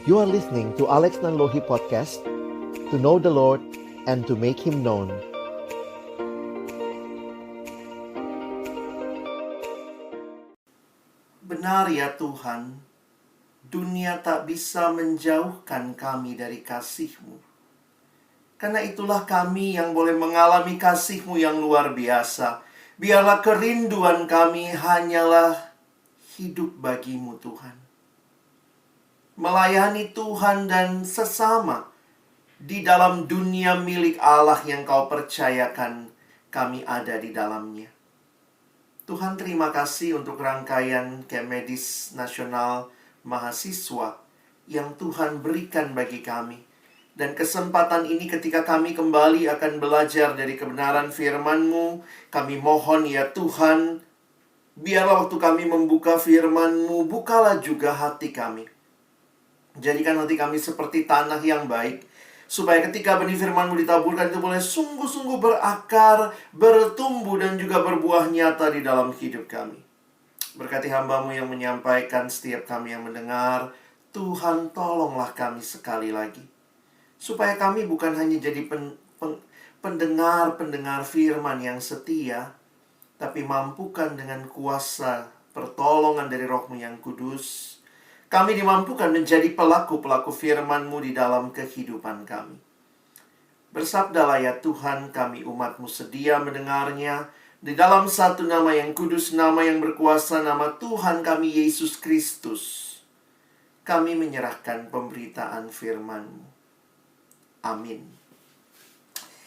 You are listening to Alex Nanlohi Podcast, to know the Lord and to make Him known. Benar ya Tuhan, dunia tak bisa menjauhkan kami dari kasih-Mu. Karena itulah kami yang boleh mengalami kasih-Mu yang luar biasa. Biarlah kerinduan kami hanyalah hidup bagi-Mu Tuhan. Melayani Tuhan dan sesama di dalam dunia milik Allah yang Kau percayakan kami ada di dalamnya. Tuhan, terima kasih untuk rangkaian Camp Medis Nasional Mahasiswa yang Tuhan berikan bagi kami. Dan kesempatan ini ketika kami kembali akan belajar dari kebenaran firman-Mu, kami mohon ya Tuhan, biarlah waktu kami membuka firman-Mu, bukalah juga hati kami. Jadikan hati kami seperti tanah yang baik, supaya ketika benih firman-Mu ditaburkan itu boleh sungguh-sungguh berakar, bertumbuh, dan juga berbuah nyata di dalam hidup kami. Berkati hamba-Mu yang menyampaikan, setiap kami yang mendengar. Tuhan, tolonglah kami sekali lagi, supaya kami bukan hanya jadi pendengar-pendengar firman yang setia, tapi mampukan dengan kuasa pertolongan dari Roh-Mu yang kudus, kami dimampukan menjadi pelaku-pelaku firman-Mu di dalam kehidupan kami. Bersabdalah ya Tuhan, kami umat-Mu sedia mendengarnya. Di dalam satu nama yang kudus, nama yang berkuasa, nama Tuhan kami Yesus Kristus, kami menyerahkan pemberitaan firman-Mu. Amin.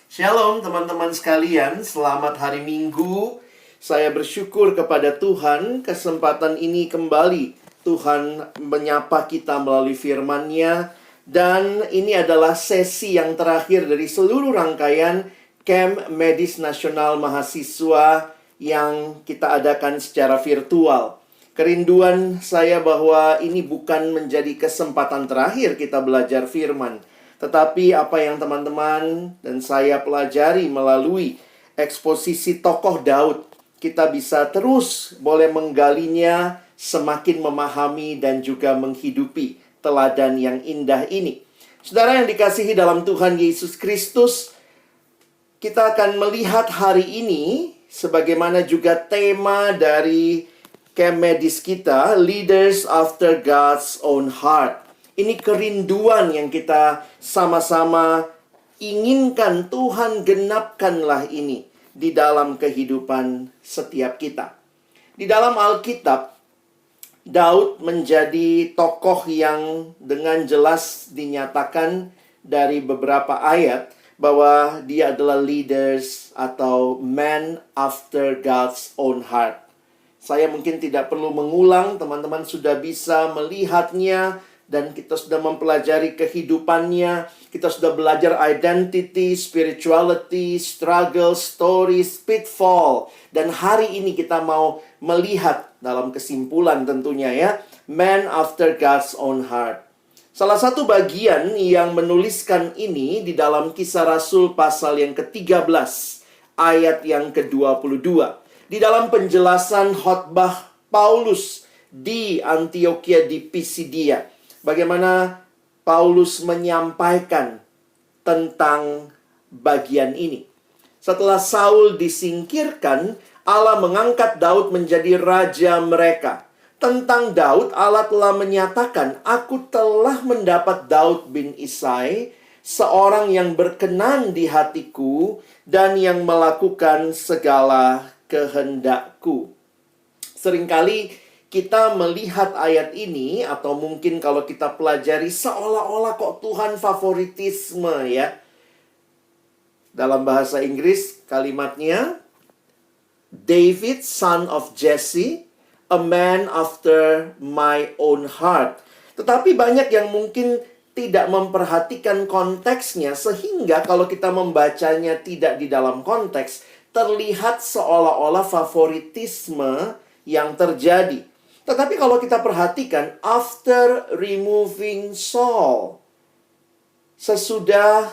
Shalom teman-teman sekalian, selamat hari Minggu. Saya bersyukur kepada Tuhan, kesempatan ini kembali Tuhan menyapa kita melalui firman-Nya. Dan ini adalah sesi yang terakhir dari seluruh rangkaian Camp Medis Nasional Mahasiswa yang kita adakan secara virtual. Kerinduan saya bahwa ini bukan menjadi kesempatan terakhir kita belajar firman, tetapi apa yang teman-teman dan saya pelajari melalui eksposisi tokoh Daud, kita bisa terus boleh menggalinya, semakin memahami dan juga menghidupi teladan yang indah ini. Saudara yang dikasihi dalam Tuhan Yesus Kristus, kita akan melihat hari ini sebagaimana juga tema dari Camp Medis kita, Leaders After God's Own Heart. Ini kerinduan yang kita sama-sama inginkan, Tuhan genapkanlah ini di dalam kehidupan setiap kita. Di dalam Alkitab, Daud menjadi tokoh yang dengan jelas dinyatakan dari beberapa ayat bahwa dia adalah leaders atau man after God's own heart. Saya mungkin tidak perlu mengulang, teman-teman sudah bisa melihatnya. Dan kita sudah mempelajari kehidupannya. Kita sudah belajar identity, spirituality, struggle, stories, pitfall. Dan hari ini kita mau melihat dalam kesimpulan tentunya ya, man after God's own heart. Salah satu bagian yang menuliskan ini di dalam Kisah Rasul pasal yang ke-13, ayat yang ke-22. Di dalam penjelasan khotbah Paulus di Antioquia di Pisidia. Bagaimana Paulus menyampaikan tentang bagian ini. Setelah Saul disingkirkan, Allah mengangkat Daud menjadi raja mereka. Tentang Daud, Allah telah menyatakan, "Aku telah mendapat Daud bin Isai, seorang yang berkenan di hatiku dan yang melakukan segala kehendakku." Seringkali kita melihat ayat ini, atau mungkin kalau kita pelajari seolah-olah kok Tuhan favoritisme ya. Dalam bahasa Inggris kalimatnya, David, son of Jesse, a man after my own heart. Tetapi banyak yang mungkin tidak memperhatikan konteksnya, sehingga kalau kita membacanya tidak di dalam konteks, terlihat seolah-olah favoritisme yang terjadi. Tetapi kalau kita perhatikan, after removing Saul, sesudah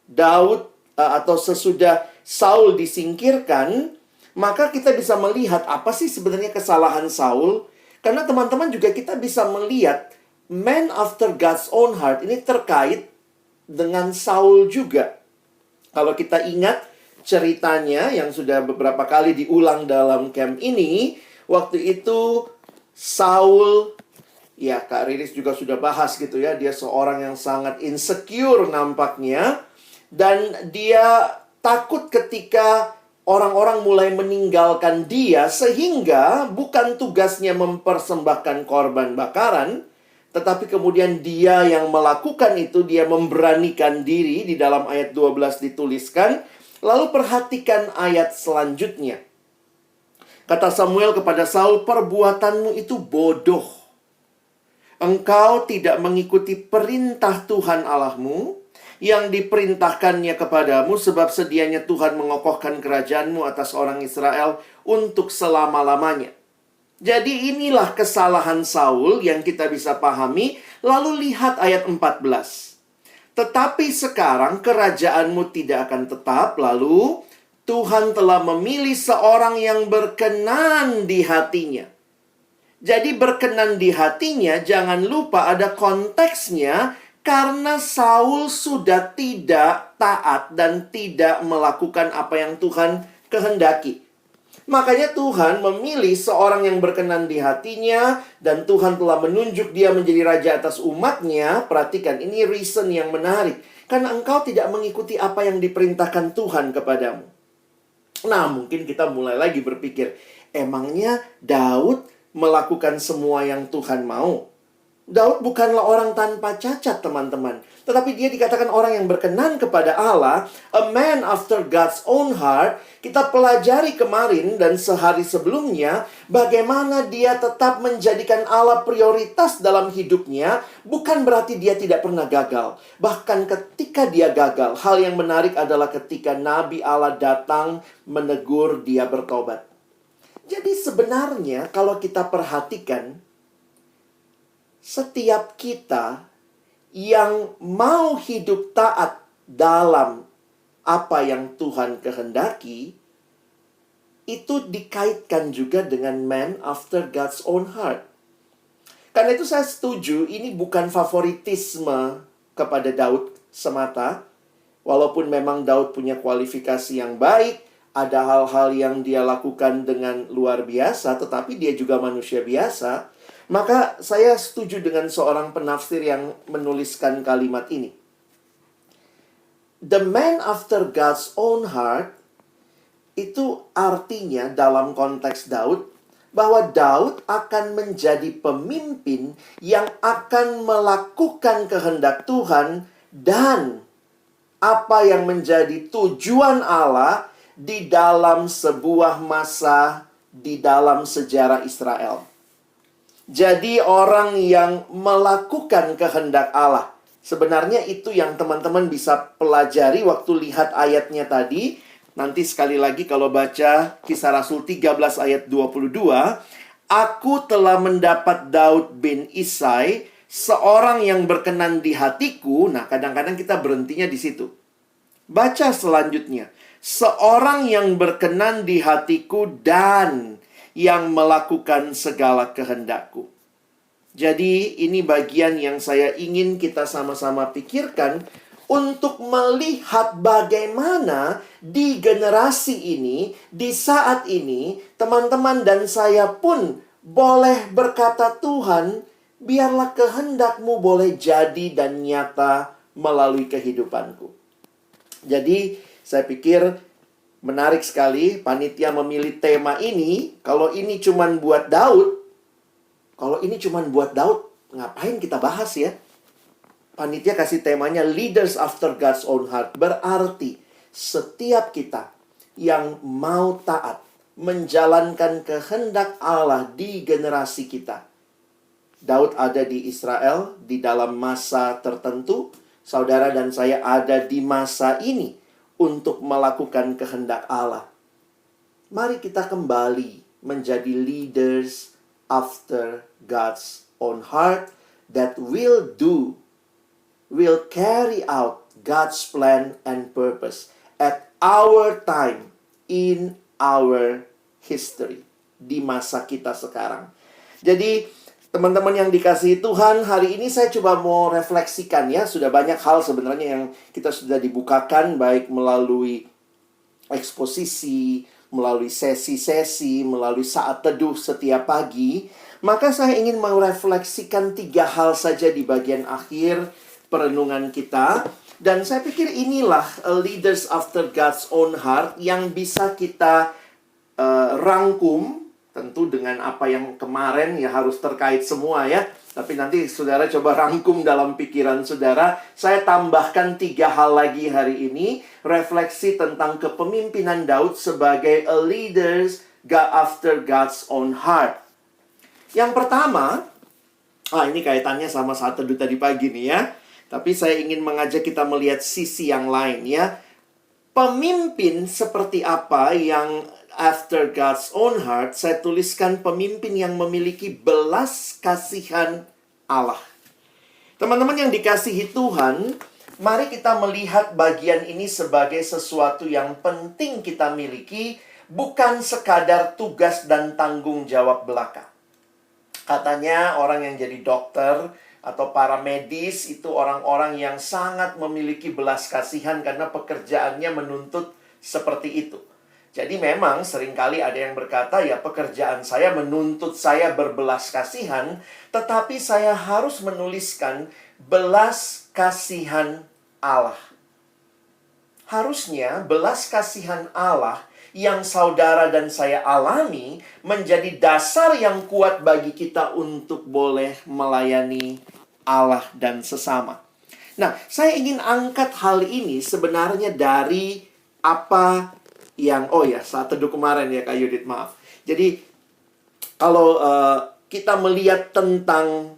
Daud atau sesudah Saul disingkirkan, maka kita bisa melihat apa sih sebenarnya kesalahan Saul. Karena teman-teman juga kita bisa melihat man after God's own heart ini terkait dengan Saul juga. Kalau kita ingat ceritanya yang sudah beberapa kali diulang dalam camp ini, waktu itu Saul, ya Kak Riris juga sudah bahas gitu ya, dia seorang yang sangat insecure nampaknya, dan dia takut ketika orang-orang mulai meninggalkan dia, sehingga bukan tugasnya mempersembahkan korban bakaran, tetapi kemudian dia yang melakukan itu, dia memberanikan diri. Di dalam ayat 12 dituliskan, lalu perhatikan ayat selanjutnya. Kata Samuel kepada Saul, perbuatanmu itu bodoh. Engkau tidak mengikuti perintah Tuhan Allahmu yang diperintahkannya kepadamu, sebab sedianya Tuhan mengokohkan kerajaanmu atas orang Israel untuk selama-lamanya. Jadi inilah kesalahan Saul yang kita bisa pahami. Lalu lihat ayat 14. Tetapi sekarang kerajaanmu tidak akan tetap. Lalu Tuhan telah memilih seorang yang berkenan di hatinya. Jadi berkenan di hatinya, jangan lupa ada konteksnya. Karena Saul sudah tidak taat dan tidak melakukan apa yang Tuhan kehendaki. Makanya Tuhan memilih seorang yang berkenan di hatinya, dan Tuhan telah menunjuk dia menjadi raja atas umatnya. Perhatikan, ini reason yang menarik. Karena engkau tidak mengikuti apa yang diperintahkan Tuhan kepadamu. Nah, mungkin kita mulai lagi berpikir, emangnya Daud melakukan semua yang Tuhan mau? Daud bukanlah orang tanpa cacat, teman-teman. Tetapi dia dikatakan orang yang berkenan kepada Allah, a man after God's own heart. Kita pelajari kemarin dan sehari sebelumnya, bagaimana dia tetap menjadikan Allah prioritas dalam hidupnya. Bukan berarti dia tidak pernah gagal. Bahkan ketika dia gagal, hal yang menarik adalah ketika Nabi Allah datang menegur dia bertobat. Jadi sebenarnya kalau kita perhatikan, setiap kita yang mau hidup taat dalam apa yang Tuhan kehendaki, itu dikaitkan juga dengan man after God's own heart. Karena itu saya setuju, ini bukan favoritisme kepada Daud semata. Walaupun memang Daud punya kualifikasi yang baik, ada hal-hal yang dia lakukan dengan luar biasa, tetapi dia juga manusia biasa. Maka saya setuju dengan seorang penafsir yang menuliskan kalimat ini. The man after God's own heart, itu artinya dalam konteks Daud, bahwa Daud akan menjadi pemimpin yang akan melakukan kehendak Tuhan dan apa yang menjadi tujuan Allah di dalam sebuah masa di dalam sejarah Israel. Jadi orang yang melakukan kehendak Allah. Sebenarnya itu yang teman-teman bisa pelajari waktu lihat ayatnya tadi. Nanti sekali lagi kalau baca Kisah Rasul 13 ayat 22. Aku telah mendapat Daud bin Isai, seorang yang berkenan di hatiku. Nah, kadang-kadang kita berhentinya di situ. Baca selanjutnya. Seorang yang berkenan di hatiku dan yang melakukan segala kehendakku. Jadi ini bagian yang saya ingin kita sama-sama pikirkan untuk melihat bagaimana di generasi ini, di saat ini, teman-teman dan saya pun boleh berkata, Tuhan, biarlah kehendakmu boleh jadi dan nyata melalui kehidupanku. Jadi saya pikir menarik sekali panitia memilih tema ini. Kalau ini cuman buat Daud, ngapain kita bahas ya? Panitia kasih temanya Leaders After God's Own Heart. Berarti setiap kita yang mau taat, menjalankan kehendak Allah di generasi kita. Daud ada di Israel di dalam masa tertentu. Saudara dan saya ada di masa ini untuk melakukan kehendak Allah. Mari kita kembali menjadi leaders after God's own heart that will carry out God's plan and purpose at our time, in our history, di masa kita sekarang. Jadi Teman-teman yang dikasihi Tuhan, hari ini saya coba mau refleksikan ya. Sudah banyak hal sebenarnya yang kita sudah dibukakan, baik melalui eksposisi, melalui sesi-sesi, melalui saat teduh setiap pagi. Maka saya ingin merefleksikan 3 hal saja di bagian akhir perenungan kita. Dan saya pikir inilah leaders after God's own heart yang bisa kita rangkum. Tentu dengan apa yang kemarin ya harus terkait semua ya. Tapi nanti saudara coba rangkum dalam pikiran saudara. Saya tambahkan 3 hal lagi hari ini. Refleksi tentang kepemimpinan Daud sebagai a leaders after God's own heart. Yang pertama, ini kaitannya sama saat teduh tadi pagi nih ya. Tapi saya ingin mengajak kita melihat sisi yang lain ya. Pemimpin seperti apa yang after God's own heart, saya tuliskan pemimpin yang memiliki belas kasihan Allah. Teman-teman yang dikasihi Tuhan, mari kita melihat bagian ini sebagai sesuatu yang penting kita miliki, bukan sekadar tugas dan tanggung jawab belaka. Katanya orang yang jadi dokter atau para medis itu orang-orang yang sangat memiliki belas kasihan karena pekerjaannya menuntut seperti itu. Jadi memang seringkali ada yang berkata, ya pekerjaan saya menuntut saya berbelas kasihan, tetapi saya harus menuliskan belas kasihan Allah. Harusnya belas kasihan Allah yang saudara dan saya alami menjadi dasar yang kuat bagi kita untuk boleh melayani Allah dan sesama. Nah, saya ingin angkat hal ini sebenarnya dari apa yang, saat teduh kemarin ya Kak Yudit, maaf. Jadi, kalau kita melihat tentang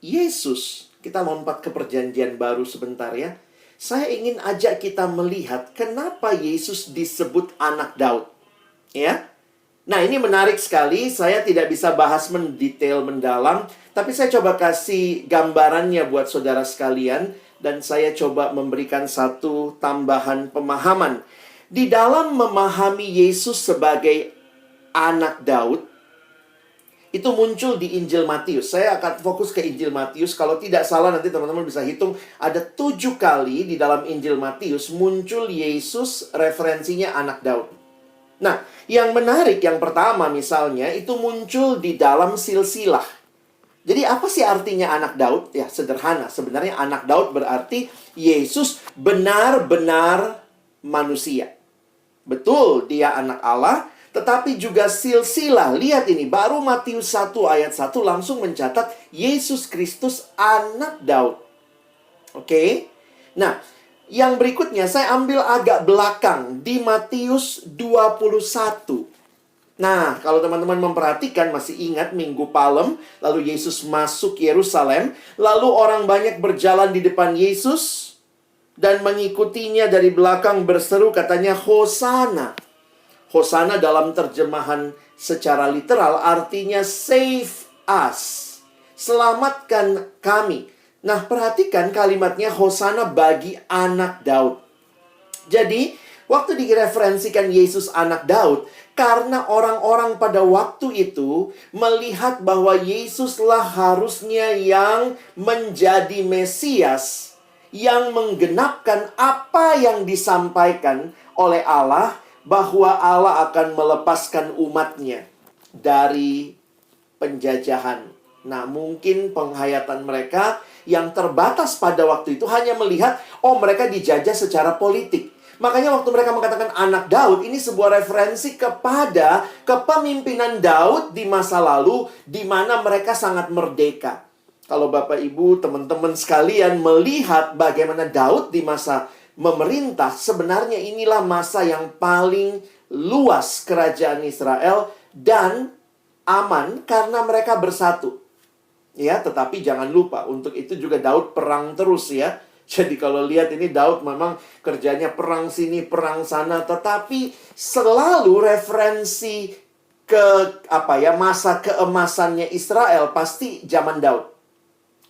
Yesus, kita lompat ke perjanjian baru sebentar ya. Saya ingin ajak kita melihat kenapa Yesus disebut anak Daud. Ya. Nah, ini menarik sekali. Saya tidak bisa bahas mendetail mendalam, tapi saya coba kasih gambarannya buat saudara sekalian, dan saya coba memberikan satu tambahan pemahaman. Di dalam memahami Yesus sebagai anak Daud, itu muncul di Injil Matius. Saya akan fokus ke Injil Matius. Kalau tidak salah nanti teman-teman bisa hitung. Ada 7 kali di dalam Injil Matius muncul Yesus referensinya anak Daud. Nah, yang menarik yang pertama misalnya itu muncul di dalam silsilah. Jadi apa sih artinya anak Daud? Ya sederhana. Sebenarnya anak Daud berarti Yesus benar-benar manusia. Betul, dia anak Allah, tetapi juga silsilah. Lihat ini, baru Matius 1 ayat 1 langsung mencatat Yesus Kristus anak Daud. Oke? Nah, yang berikutnya saya ambil agak belakang di Matius 21. Nah, kalau teman-teman memperhatikan, masih ingat Minggu Palem, lalu Yesus masuk Yerusalem, lalu orang banyak berjalan di depan Yesus dan mengikutinya dari belakang berseru, katanya Hosana. Hosana dalam terjemahan secara literal artinya save us, selamatkan kami. Nah, perhatikan kalimatnya Hosana bagi anak Daud. Jadi, waktu direferensikan Yesus anak Daud, karena orang-orang pada waktu itu melihat bahwa Yesuslah harusnya yang menjadi Mesias, yang menggenapkan apa yang disampaikan oleh Allah, bahwa Allah akan melepaskan umatnya dari penjajahan. Nah, mungkin penghayatan mereka yang terbatas pada waktu itu hanya melihat, mereka dijajah secara politik. Makanya waktu mereka mengatakan anak Daud, ini sebuah referensi kepada kepemimpinan Daud di masa lalu, di mana mereka sangat merdeka. Kalau Bapak Ibu, teman-teman sekalian melihat bagaimana Daud di masa memerintah, sebenarnya inilah masa yang paling luas kerajaan Israel dan aman karena mereka bersatu. Ya, tetapi jangan lupa, untuk itu juga Daud perang terus ya. Jadi kalau lihat ini Daud memang kerjanya perang sini, perang sana, tetapi selalu referensi ke masa keemasannya Israel pasti zaman Daud.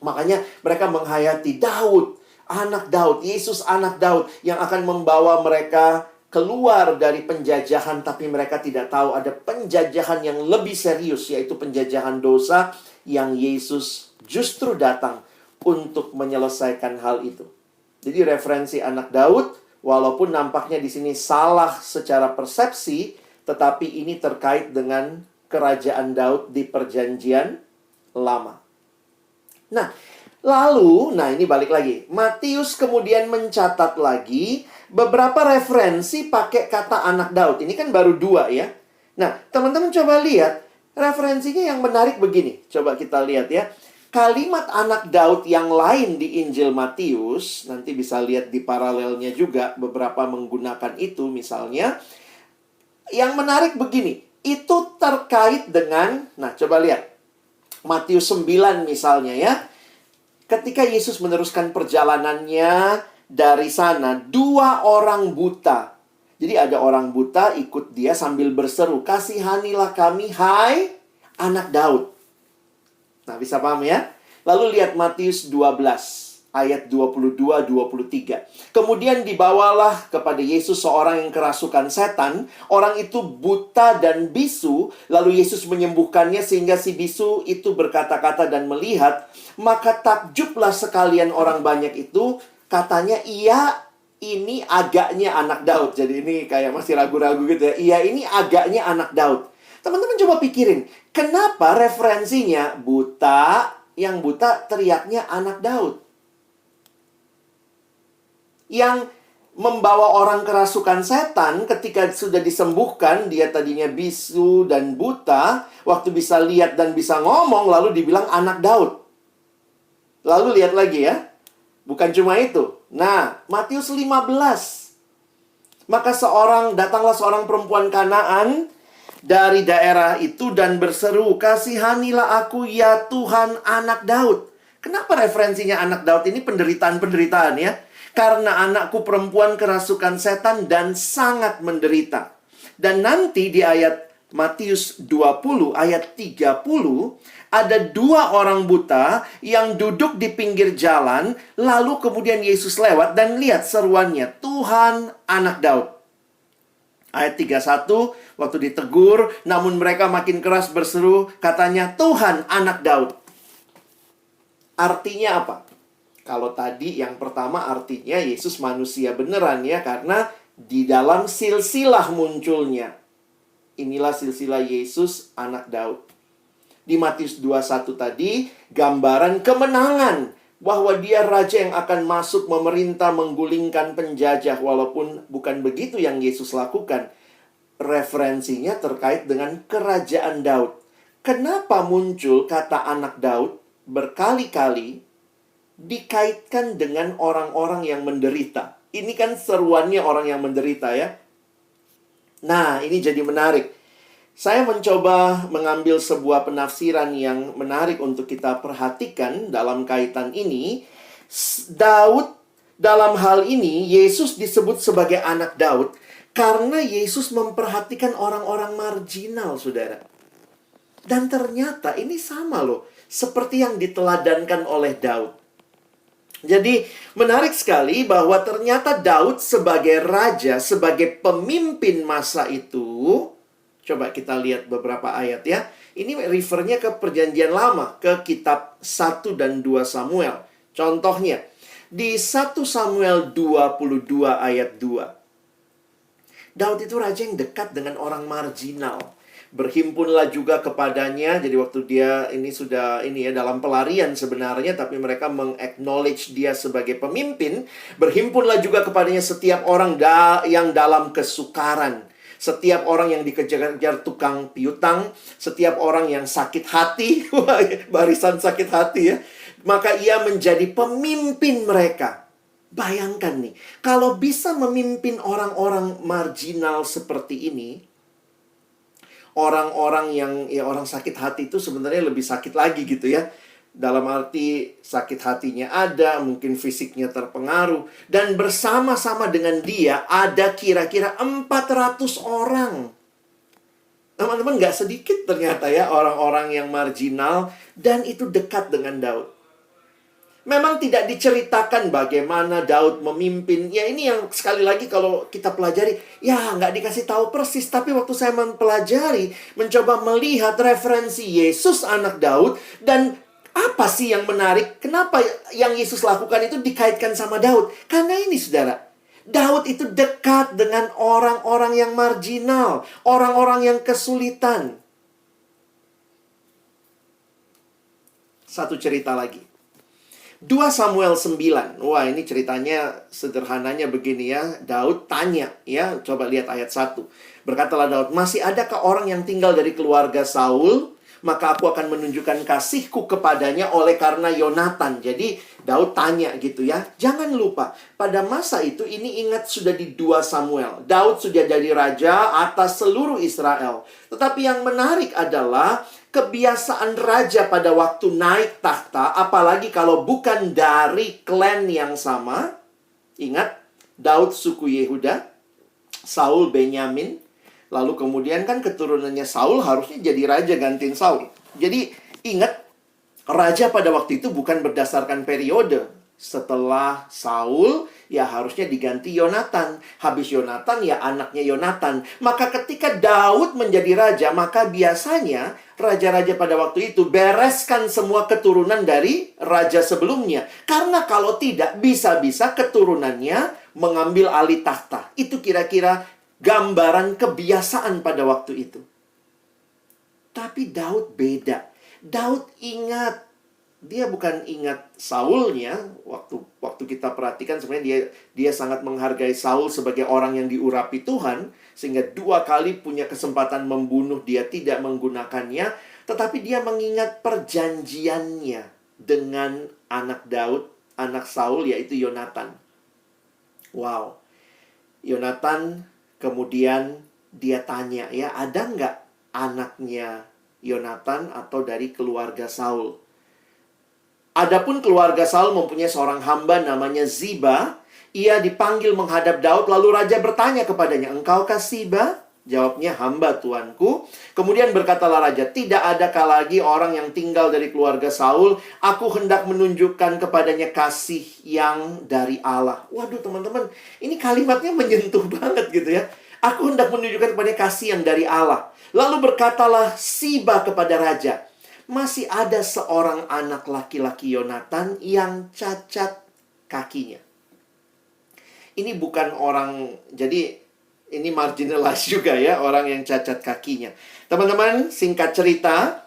Makanya mereka menghayati Daud, anak Daud, Yesus anak Daud yang akan membawa mereka keluar dari penjajahan, tapi mereka tidak tahu ada penjajahan yang lebih serius, yaitu penjajahan dosa, yang Yesus justru datang untuk menyelesaikan hal itu. Jadi referensi anak Daud, walaupun nampaknya di sini salah secara persepsi, tetapi ini terkait dengan kerajaan Daud di Perjanjian Lama. Nah, lalu, ini balik lagi. Matius kemudian mencatat lagi beberapa referensi pakai kata anak Daud. Ini kan baru 2 ya. Nah, teman-teman coba lihat. Referensinya yang menarik begini. Coba kita lihat ya. Kalimat anak Daud yang lain di Injil Matius, nanti bisa lihat di paralelnya juga, beberapa menggunakan itu misalnya. Yang menarik begini. Itu terkait dengan, coba lihat. Matius 9 misalnya ya. Ketika Yesus meneruskan perjalanannya dari sana, 2 orang buta. Jadi ada orang buta ikut dia sambil berseru, "Kasihanilah kami, hai anak Daud." Nah, bisa paham ya? Lalu lihat Matius 12, ayat 22-23. Kemudian dibawalah kepada Yesus seorang yang kerasukan setan. Orang itu buta dan bisu. Lalu Yesus menyembuhkannya sehingga si bisu itu berkata-kata dan melihat. Maka takjublah sekalian orang banyak itu. Katanya, "Iya, ini agaknya anak Daud." Jadi ini kayak masih ragu-ragu gitu ya. "Iya, ini agaknya anak Daud." Teman-teman coba pikirin. Kenapa referensinya buta, yang buta teriaknya anak Daud? Yang membawa orang kerasukan setan ketika sudah disembuhkan, dia tadinya bisu dan buta, waktu bisa lihat dan bisa ngomong, lalu dibilang anak Daud. Lalu lihat lagi ya. Bukan cuma itu. Nah, Matius 15. Maka datanglah seorang perempuan Kanaan dari daerah itu dan berseru, "Kasihanilah aku ya Tuhan, anak Daud." Kenapa referensinya anak Daud ini penderitaan-penderitaan ya? Karena anakku perempuan kerasukan setan dan sangat menderita. Dan nanti di ayat Matius 20 ayat 30, ada 2 orang buta yang duduk di pinggir jalan. Lalu kemudian Yesus lewat dan lihat seruannya, "Tuhan, anak Daud." Ayat 31, waktu ditegur, namun mereka makin keras berseru, katanya, "Tuhan, anak Daud." Artinya apa? Kalau tadi yang pertama artinya Yesus manusia beneran ya, karena di dalam silsilah munculnya. Inilah silsilah Yesus, anak Daud. Di Matius 21 tadi, gambaran kemenangan. Bahwa dia raja yang akan masuk memerintah, menggulingkan penjajah. Walaupun bukan begitu yang Yesus lakukan. Referensinya terkait dengan kerajaan Daud. Kenapa muncul kata anak Daud berkali-kali dikaitkan dengan orang-orang yang menderita? Ini kan seruannya orang yang menderita ya. Nah, ini jadi menarik. Saya mencoba mengambil sebuah penafsiran yang menarik untuk kita perhatikan dalam kaitan ini. Daud, dalam hal ini, Yesus disebut sebagai anak Daud karena Yesus memperhatikan orang-orang marginal, saudara. Dan ternyata ini sama loh, seperti yang diteladankan oleh Daud. Jadi menarik sekali bahwa ternyata Daud sebagai raja, sebagai pemimpin masa itu. Coba kita lihat beberapa ayat ya. Ini refernya ke perjanjian lama, ke kitab 1 dan 2 Samuel. Contohnya, di 1 Samuel 22 ayat 2. Daud itu raja yang dekat dengan orang marginal. Berhimpunlah juga kepadanya. Jadi waktu dia dalam pelarian sebenarnya, tapi mereka meng-acknowledge dia sebagai pemimpin. Berhimpunlah juga kepadanya setiap orang yang dalam kesukaran. Setiap orang yang dikejar-kejar tukang piutang. Setiap orang yang sakit hati. Barisan sakit hati ya. Maka ia menjadi pemimpin mereka. Bayangkan nih, kalau bisa memimpin orang-orang marginal seperti ini, orang-orang yang orang sakit hati itu sebenarnya lebih sakit lagi gitu ya. Dalam arti sakit hatinya ada, mungkin fisiknya terpengaruh. Dan bersama-sama dengan dia ada kira-kira 400 orang. Teman-teman, gak sedikit ternyata ya orang-orang yang marginal dan itu dekat dengan Daud. Memang tidak diceritakan bagaimana Daud memimpin. Ya ini yang sekali lagi kalau kita pelajari, ya nggak dikasih tahu persis. Tapi waktu saya mempelajari, mencoba melihat referensi Yesus anak Daud, dan apa sih yang menarik? Kenapa yang Yesus lakukan itu dikaitkan sama Daud? Karena ini saudara, Daud itu dekat dengan orang-orang yang marginal, orang-orang yang kesulitan. Satu cerita lagi. 2 Samuel 9. Wah, ini ceritanya sederhananya begini ya. Daud tanya ya, coba lihat ayat 1. Berkatalah Daud, "Masih adakah orang yang tinggal dari keluarga Saul? Maka aku akan menunjukkan kasihku kepadanya oleh karena Yonatan." Jadi Daud tanya gitu ya. Jangan lupa, pada masa itu ini ingat sudah di 2 Samuel. Daud sudah jadi raja atas seluruh Israel. Tetapi yang menarik adalah kebiasaan raja pada waktu naik takhta, apalagi kalau bukan dari klan yang sama. Ingat, Daud suku Yehuda, Saul Benyamin. Lalu kemudian kan keturunannya Saul harusnya jadi raja gantiin Saul. Jadi ingat, raja pada waktu itu bukan berdasarkan periode. Setelah Saul, ya harusnya diganti Yonatan. Habis Yonatan, ya anaknya Yonatan. Maka ketika Daud menjadi raja, maka biasanya raja-raja pada waktu itu bereskan semua keturunan dari raja sebelumnya. Karena kalau tidak, bisa-bisa keturunannya mengambil alih takhta. Itu kira-kira gambaran kebiasaan pada waktu itu. Tapi Daud beda. Daud ingat. Dia bukan ingat Saulnya. Waktu kita perhatikan sebenarnya dia sangat menghargai Saul sebagai orang yang diurapi Tuhan, sehingga 2 kali punya kesempatan membunuh dia tidak menggunakannya. Tetapi dia mengingat perjanjiannya dengan anak Daud, anak Saul, yaitu Yonatan. Wow. Yonatan kemudian dia tanya ya, ada nggak anaknya Yonatan atau dari keluarga Saul? Adapun keluarga Saul mempunyai seorang hamba namanya Ziba. Ia dipanggil menghadap Daud, lalu raja bertanya kepadanya, "Engkaukah Ziba?" Jawabnya, "Hamba tuanku." Kemudian berkatalah raja, "Tidak adakah lagi orang yang tinggal dari keluarga Saul? Aku hendak menunjukkan kepadanya kasih yang dari Allah." Waduh teman-teman, ini kalimatnya menyentuh banget gitu ya. Aku hendak menunjukkan kepadanya kasih yang dari Allah. Lalu berkatalah Ziba kepada raja, "Masih ada seorang anak laki-laki Yonatan yang cacat kakinya." Ini bukan orang, jadi ini marginalized juga ya, orang yang cacat kakinya. Teman-teman, singkat cerita,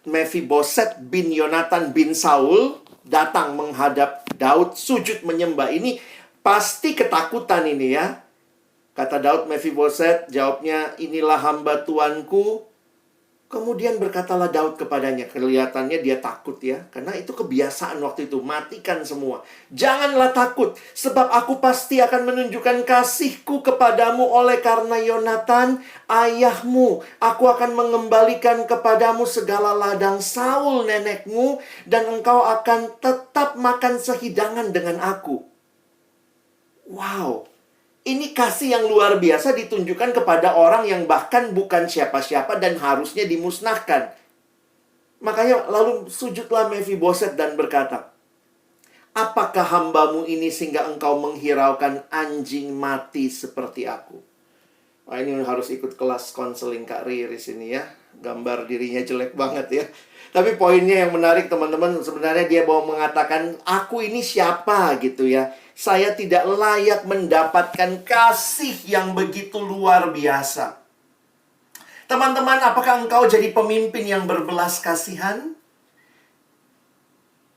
Mephiboset bin Yonatan bin Saul datang menghadap Daud, sujud menyembah. Ini pasti ketakutan ini ya. Kata Daud, "Mephiboset," jawabnya, "Inilah hamba tuanku." Kemudian berkatalah Daud kepadanya, kelihatannya dia takut ya, karena itu kebiasaan waktu itu, matikan semua. "Janganlah takut, sebab aku pasti akan menunjukkan kasihku kepadamu oleh karena Yonatan, ayahmu. Aku akan mengembalikan kepadamu segala ladang Saul nenekmu, dan engkau akan tetap makan sehidangan dengan aku." Wow. Ini kasih yang luar biasa ditunjukkan kepada orang yang bahkan bukan siapa-siapa dan harusnya dimusnahkan. Makanya lalu sujudlah Mephiboset dan berkata, "Apakah hambamu ini sehingga engkau menghiraukan anjing mati seperti aku?" Wah, ini harus ikut kelas konseling Kak Riris ini ya. Gambar dirinya jelek banget ya. Tapi poinnya yang menarik teman-teman, sebenarnya dia mau mengatakan, aku ini siapa gitu ya. Saya tidak layak mendapatkan kasih yang begitu luar biasa. Teman-teman, apakah engkau jadi pemimpin yang berbelas kasihan?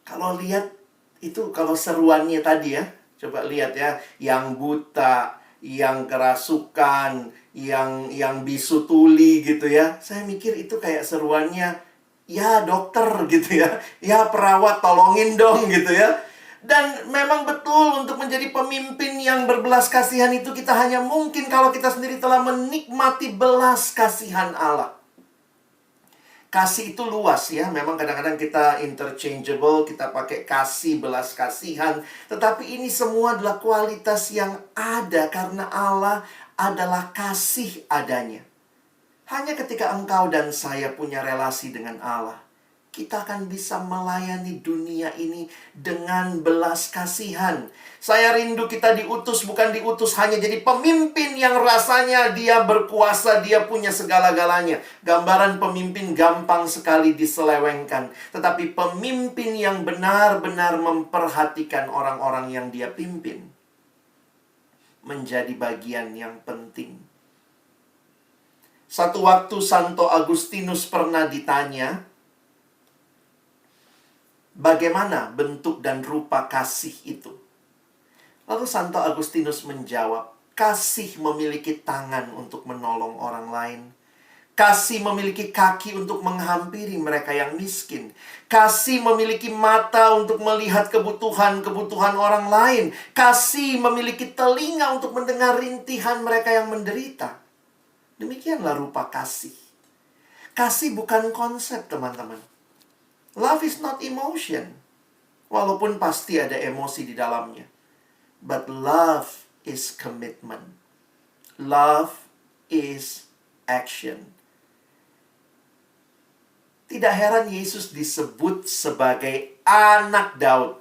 Kalau lihat itu, kalau seruannya tadi ya, coba lihat ya, yang buta, yang kerasukan, yang bisu tuli gitu ya. Saya mikir itu kayak seruannya, ya dokter gitu ya, ya perawat tolongin dong gitu ya. Dan memang betul untuk menjadi pemimpin yang berbelas kasihan itu kita hanya mungkin kalau kita sendiri telah menikmati belas kasihan Allah. Kasih itu luas ya, memang kadang-kadang kita interchangeable, kita pakai kasih, belas kasihan. Tetapi ini semua adalah kualitas yang ada karena Allah adalah kasih adanya. Hanya ketika engkau dan saya punya relasi dengan Allah, kita akan bisa melayani dunia ini dengan belas kasihan. Saya rindu kita diutus, bukan diutus hanya jadi pemimpin yang rasanya dia berkuasa, dia punya segala-galanya. Gambaran pemimpin gampang sekali diselewengkan. Tetapi pemimpin yang benar-benar memperhatikan orang-orang yang dia pimpin menjadi bagian yang penting. Satu waktu Santo Agustinus pernah ditanya, bagaimana bentuk dan rupa kasih itu? Lalu Santo Agustinus menjawab, kasih memiliki tangan untuk menolong orang lain. Kasih memiliki kaki untuk menghampiri mereka yang miskin. Kasih memiliki mata untuk melihat kebutuhan-kebutuhan orang lain. Kasih memiliki telinga untuk mendengar rintihan mereka yang menderita. Demikianlah rupa kasih. Kasih bukan konsep, teman-teman. Love is not emotion. Walaupun pasti ada emosi di dalamnya. But love is commitment. Love is action. Tidak heran Yesus disebut sebagai anak Daud.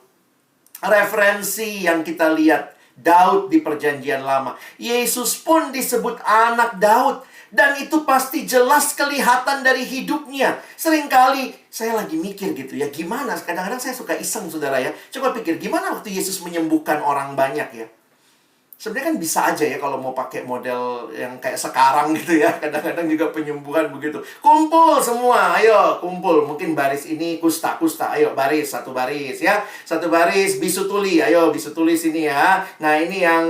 Referensi yang kita lihat, Daud di Perjanjian Lama. Yesus pun disebut anak Daud. Dan itu pasti jelas kelihatan dari hidupnya. Seringkali saya lagi mikir gitu ya, gimana? Kadang-kadang saya suka iseng, saudara ya. Coba pikir, gimana waktu Yesus menyembuhkan orang banyak ya? Sebenarnya kan bisa aja ya kalau mau pakai model yang kayak sekarang gitu ya. Kadang-kadang juga penyembuhan begitu. Kumpul semua, ayo kumpul. Mungkin baris ini kusta, ayo baris, satu baris ya. Satu baris, bisu tuli, ayo bisu tuli sini ya. Nah ini yang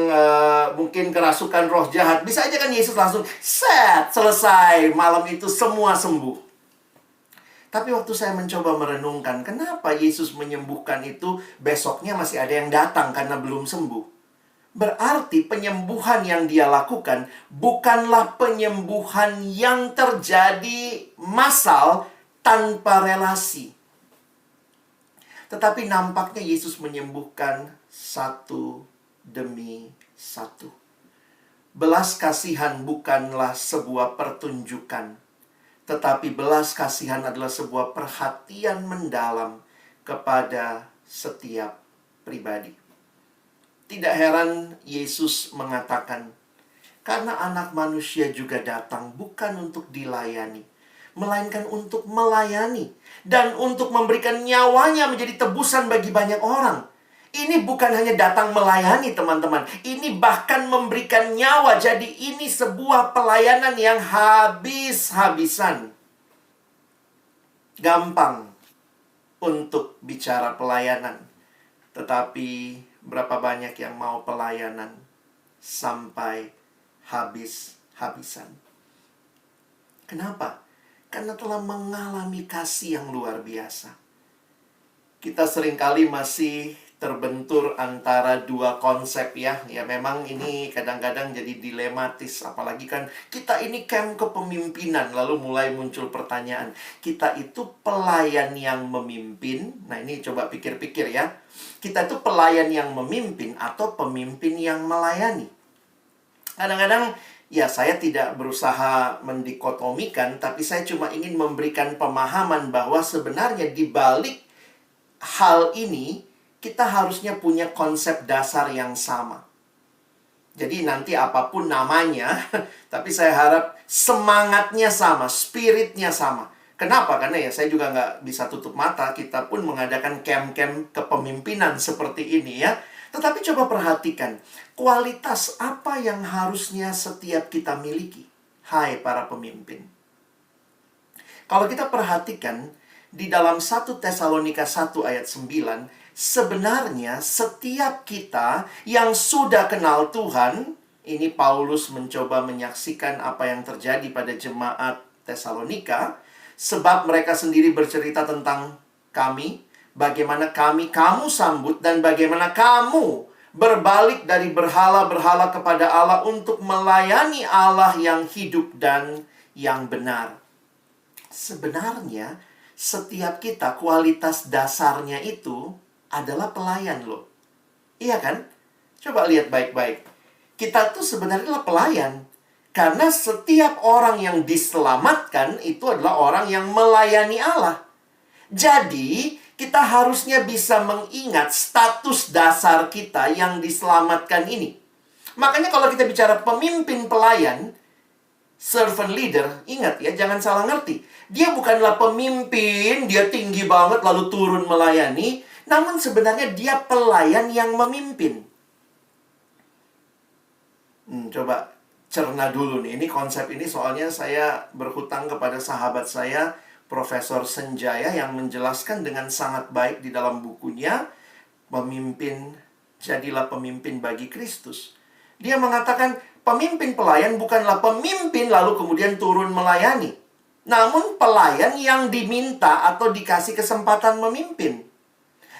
mungkin kerasukan roh jahat. Bisa aja kan Yesus langsung, set, selesai. Malam itu semua sembuh. Tapi waktu saya mencoba merenungkan, kenapa Yesus menyembuhkan itu, besoknya masih ada yang datang karena belum sembuh. Berarti penyembuhan yang dia lakukan bukanlah penyembuhan yang terjadi massal tanpa relasi. Tetapi nampaknya Yesus menyembuhkan satu demi satu. Belas kasihan bukanlah sebuah pertunjukan, tetapi belas kasihan adalah sebuah perhatian mendalam kepada setiap pribadi. Tidak heran Yesus mengatakan, karena anak manusia juga datang bukan untuk dilayani, melainkan untuk melayani dan untuk memberikan nyawanya menjadi tebusan bagi banyak orang. Ini bukan hanya datang melayani, teman-teman. Ini bahkan memberikan nyawa. Jadi ini sebuah pelayanan yang habis-habisan. Gampang untuk bicara pelayanan, tetapi berapa banyak yang mau pelayanan sampai habis-habisan. Kenapa? Karena telah mengalami kasih yang luar biasa. Kita seringkali masih terbentur antara dua konsep ya. Ya memang ini kadang-kadang jadi dilematis. Apalagi kan kita ini camp kepemimpinan. Lalu mulai muncul pertanyaan. Kita itu pelayan yang memimpin. Nah ini coba pikir-pikir ya. Kita itu pelayan yang memimpin atau pemimpin yang melayani. Kadang-kadang ya saya tidak berusaha mendikotomikan. Tapi saya cuma ingin memberikan pemahaman bahwa sebenarnya di balik hal ini kita harusnya punya konsep dasar yang sama. Jadi nanti apapun namanya, tapi saya harap semangatnya sama, spiritnya sama. Kenapa? Karena ya saya juga nggak bisa tutup mata, kita pun mengadakan camp-camp kepemimpinan seperti ini ya. Tetapi coba perhatikan, kualitas apa yang harusnya setiap kita miliki? Hai para pemimpin. Kalau kita perhatikan, di dalam 1 Tesalonika 1 ayat 9, sebenarnya setiap kita yang sudah kenal Tuhan, ini Paulus mencoba menyaksikan apa yang terjadi pada jemaat Tesalonika, sebab mereka sendiri bercerita tentang kami, bagaimana kamu sambut, dan bagaimana kamu berbalik dari berhala-berhala kepada Allah untuk melayani Allah yang hidup dan yang benar. Sebenarnya, setiap kita kualitas dasarnya itu adalah pelayan loh. Iya kan? Coba lihat baik-baik. Kita tuh sebenarnya adalah pelayan. Karena setiap orang yang diselamatkan itu adalah orang yang melayani Allah. Jadi, kita harusnya bisa mengingat status dasar kita yang diselamatkan ini. Makanya kalau kita bicara pemimpin pelayan, servant leader, ingat ya, jangan salah ngerti. Dia bukanlah pemimpin, dia tinggi banget lalu turun melayani. Namun sebenarnya dia pelayan yang memimpin. Coba cerna dulu nih. Ini konsep ini soalnya saya berhutang kepada sahabat saya, Profesor Senjaya, yang menjelaskan dengan sangat baik di dalam bukunya, Pemimpin, Jadilah Pemimpin Bagi Kristus. Dia mengatakan, pemimpin pelayan bukanlah pemimpin lalu kemudian turun melayani. Namun pelayan yang diminta atau dikasih kesempatan memimpin.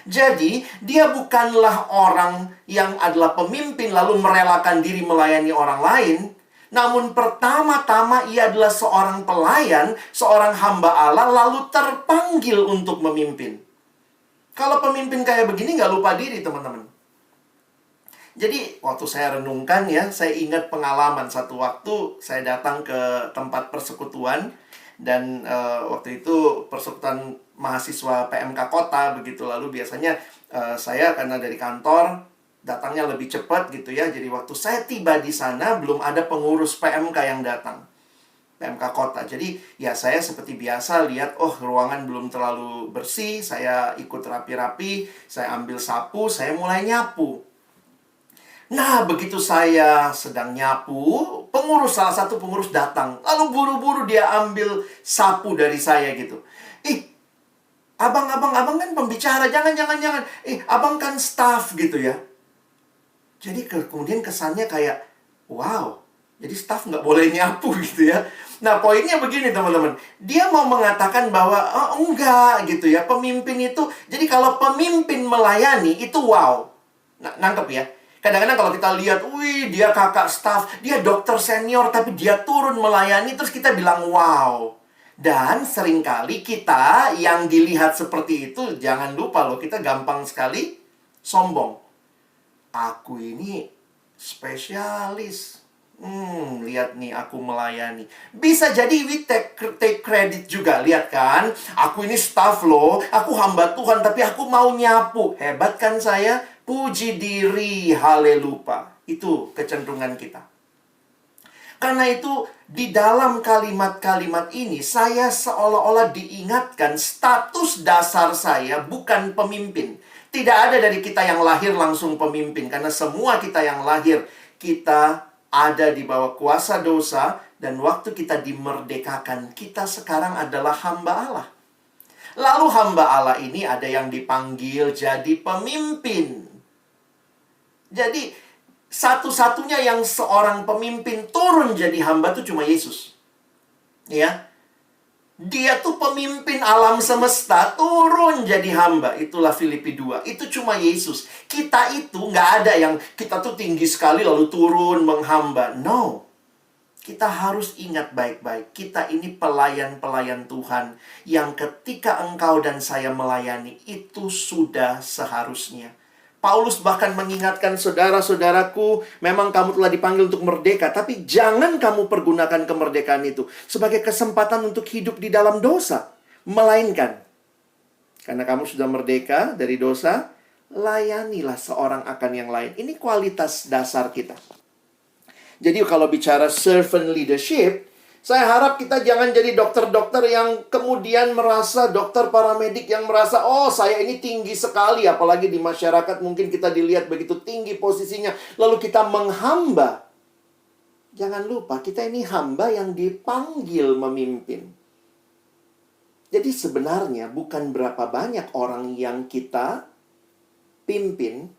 Jadi, dia bukanlah orang yang adalah pemimpin lalu merelakan diri melayani orang lain. Namun pertama-tama ia adalah seorang pelayan, seorang hamba Allah, lalu terpanggil untuk memimpin. Kalau pemimpin kayak begini nggak lupa diri, teman-teman. Jadi, waktu saya renungkan ya, saya ingat pengalaman satu waktu saya datang ke tempat persekutuan. Dan waktu itu persekutuan mahasiswa PMK Kota, begitu. Lalu biasanya saya karena dari kantor datangnya lebih cepat gitu ya. Jadi waktu saya tiba di sana belum ada pengurus PMK yang datang, PMK Kota. Jadi ya saya seperti biasa lihat, oh ruangan belum terlalu bersih. Saya ikut rapi-rapi, saya ambil sapu, saya mulai nyapu. Nah, begitu saya sedang nyapu, salah satu pengurus datang. Lalu buru-buru dia ambil sapu dari saya gitu. Abang kan pembicara, jangan. Abang kan staff gitu ya. Jadi kemudian kesannya kayak, wow, jadi staff nggak boleh nyapu gitu ya. Nah, poinnya begini teman-teman. Dia mau mengatakan bahwa, oh, enggak gitu ya. Pemimpin itu, jadi kalau pemimpin melayani itu wow. Nah, nangkep ya. Kadang-kadang kalau kita lihat, wih, dia kakak staff, dia dokter senior, tapi dia turun melayani, terus kita bilang, wow. Dan seringkali kita yang dilihat seperti itu, jangan lupa loh, kita gampang sekali sombong. Aku ini spesialis. Lihat nih, aku melayani. Bisa jadi we take credit juga, lihat kan? Aku ini staff loh, aku hamba Tuhan, tapi aku mau nyapu. Hebat kan saya? Puji diri, haleluya. Itu kecenderungan kita. Karena itu, di dalam kalimat-kalimat ini, saya seolah-olah diingatkan status dasar saya bukan pemimpin. Tidak ada dari kita yang lahir langsung pemimpin. Karena semua kita yang lahir, kita ada di bawah kuasa dosa. Dan waktu kita dimerdekakan, kita sekarang adalah hamba Allah. Lalu hamba Allah ini ada yang dipanggil jadi pemimpin. Jadi, satu-satunya yang seorang pemimpin turun jadi hamba itu cuma Yesus. Ya. Dia tuh pemimpin alam semesta, turun jadi hamba. Itulah Filipi 2. Itu cuma Yesus. Kita itu nggak ada yang kita tuh tinggi sekali lalu turun menghamba. No. Kita harus ingat baik-baik. Kita ini pelayan-pelayan Tuhan yang ketika engkau dan saya melayani, itu sudah seharusnya. Paulus bahkan mengingatkan saudara-saudaraku, memang kamu telah dipanggil untuk merdeka, tapi jangan kamu pergunakan kemerdekaan itu sebagai kesempatan untuk hidup di dalam dosa. Melainkan, karena kamu sudah merdeka dari dosa, layanilah seorang akan yang lain. Ini kualitas dasar kita. Jadi kalau bicara servant leadership, saya harap kita jangan jadi dokter-dokter yang kemudian merasa, dokter paramedik yang merasa, oh saya ini tinggi sekali. Apalagi di masyarakat mungkin kita dilihat begitu tinggi posisinya. Lalu kita menghamba. Jangan lupa, kita ini hamba yang dipanggil memimpin. Jadi sebenarnya bukan berapa banyak orang yang kita pimpin.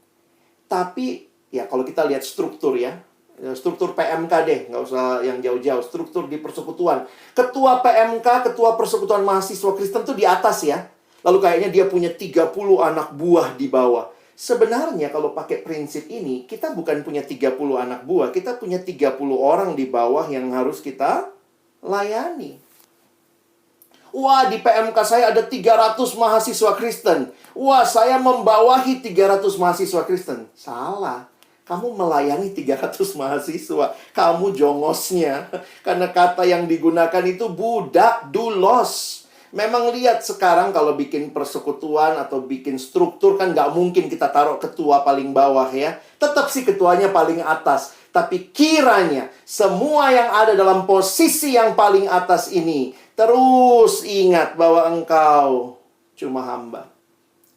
Tapi ya kalau kita lihat struktur ya. Struktur PMK deh, nggak usah yang jauh-jauh. Struktur di persekutuan. Ketua PMK, ketua persekutuan mahasiswa Kristen tuh di atas ya. Lalu kayaknya dia punya 30 anak buah di bawah. Sebenarnya kalau pakai prinsip ini, kita bukan punya 30 anak buah. Kita punya 30 orang di bawah yang harus kita layani. Wah, di PMK saya ada 300 mahasiswa Kristen. Wah, saya membawahi 300 mahasiswa Kristen. Salah. Kamu melayani 300 mahasiswa. Kamu jongosnya. Karena kata yang digunakan itu budak, doulos. Memang lihat sekarang kalau bikin persekutuan atau bikin struktur kan nggak mungkin kita taruh ketua paling bawah ya. Tetap sih ketuanya paling atas. Tapi kiranya semua yang ada dalam posisi yang paling atas ini terus ingat bahwa engkau cuma hamba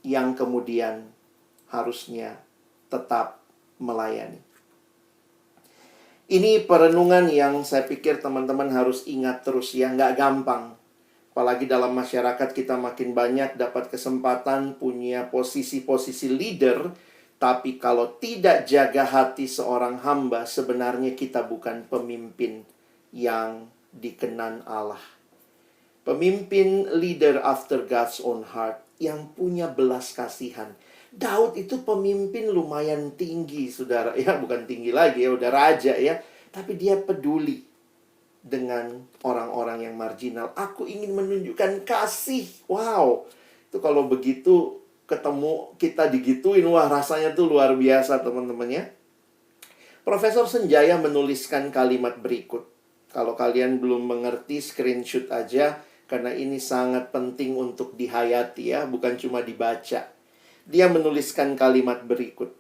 yang kemudian harusnya tetap melayani. Ini perenungan yang saya pikir teman-teman harus ingat terus ya, nggak gampang. Apalagi dalam masyarakat kita makin banyak dapat kesempatan punya posisi-posisi leader. Tapi kalau tidak jaga hati seorang hamba, sebenarnya kita bukan pemimpin yang dikenan Allah. Pemimpin leader after God's own heart yang punya belas kasihan. Daud itu pemimpin lumayan tinggi, saudara. Ya, bukan tinggi lagi ya, udah raja ya. Tapi dia peduli dengan orang-orang yang marginal. Aku ingin menunjukkan kasih. Wow. Itu kalau begitu ketemu kita digituin, wah rasanya tuh luar biasa teman-teman ya. Profesor Senjaya menuliskan kalimat berikut. Kalau kalian belum mengerti, screenshot aja. Karena ini sangat penting untuk dihayati ya, bukan cuma dibaca. Dia menuliskan kalimat berikut.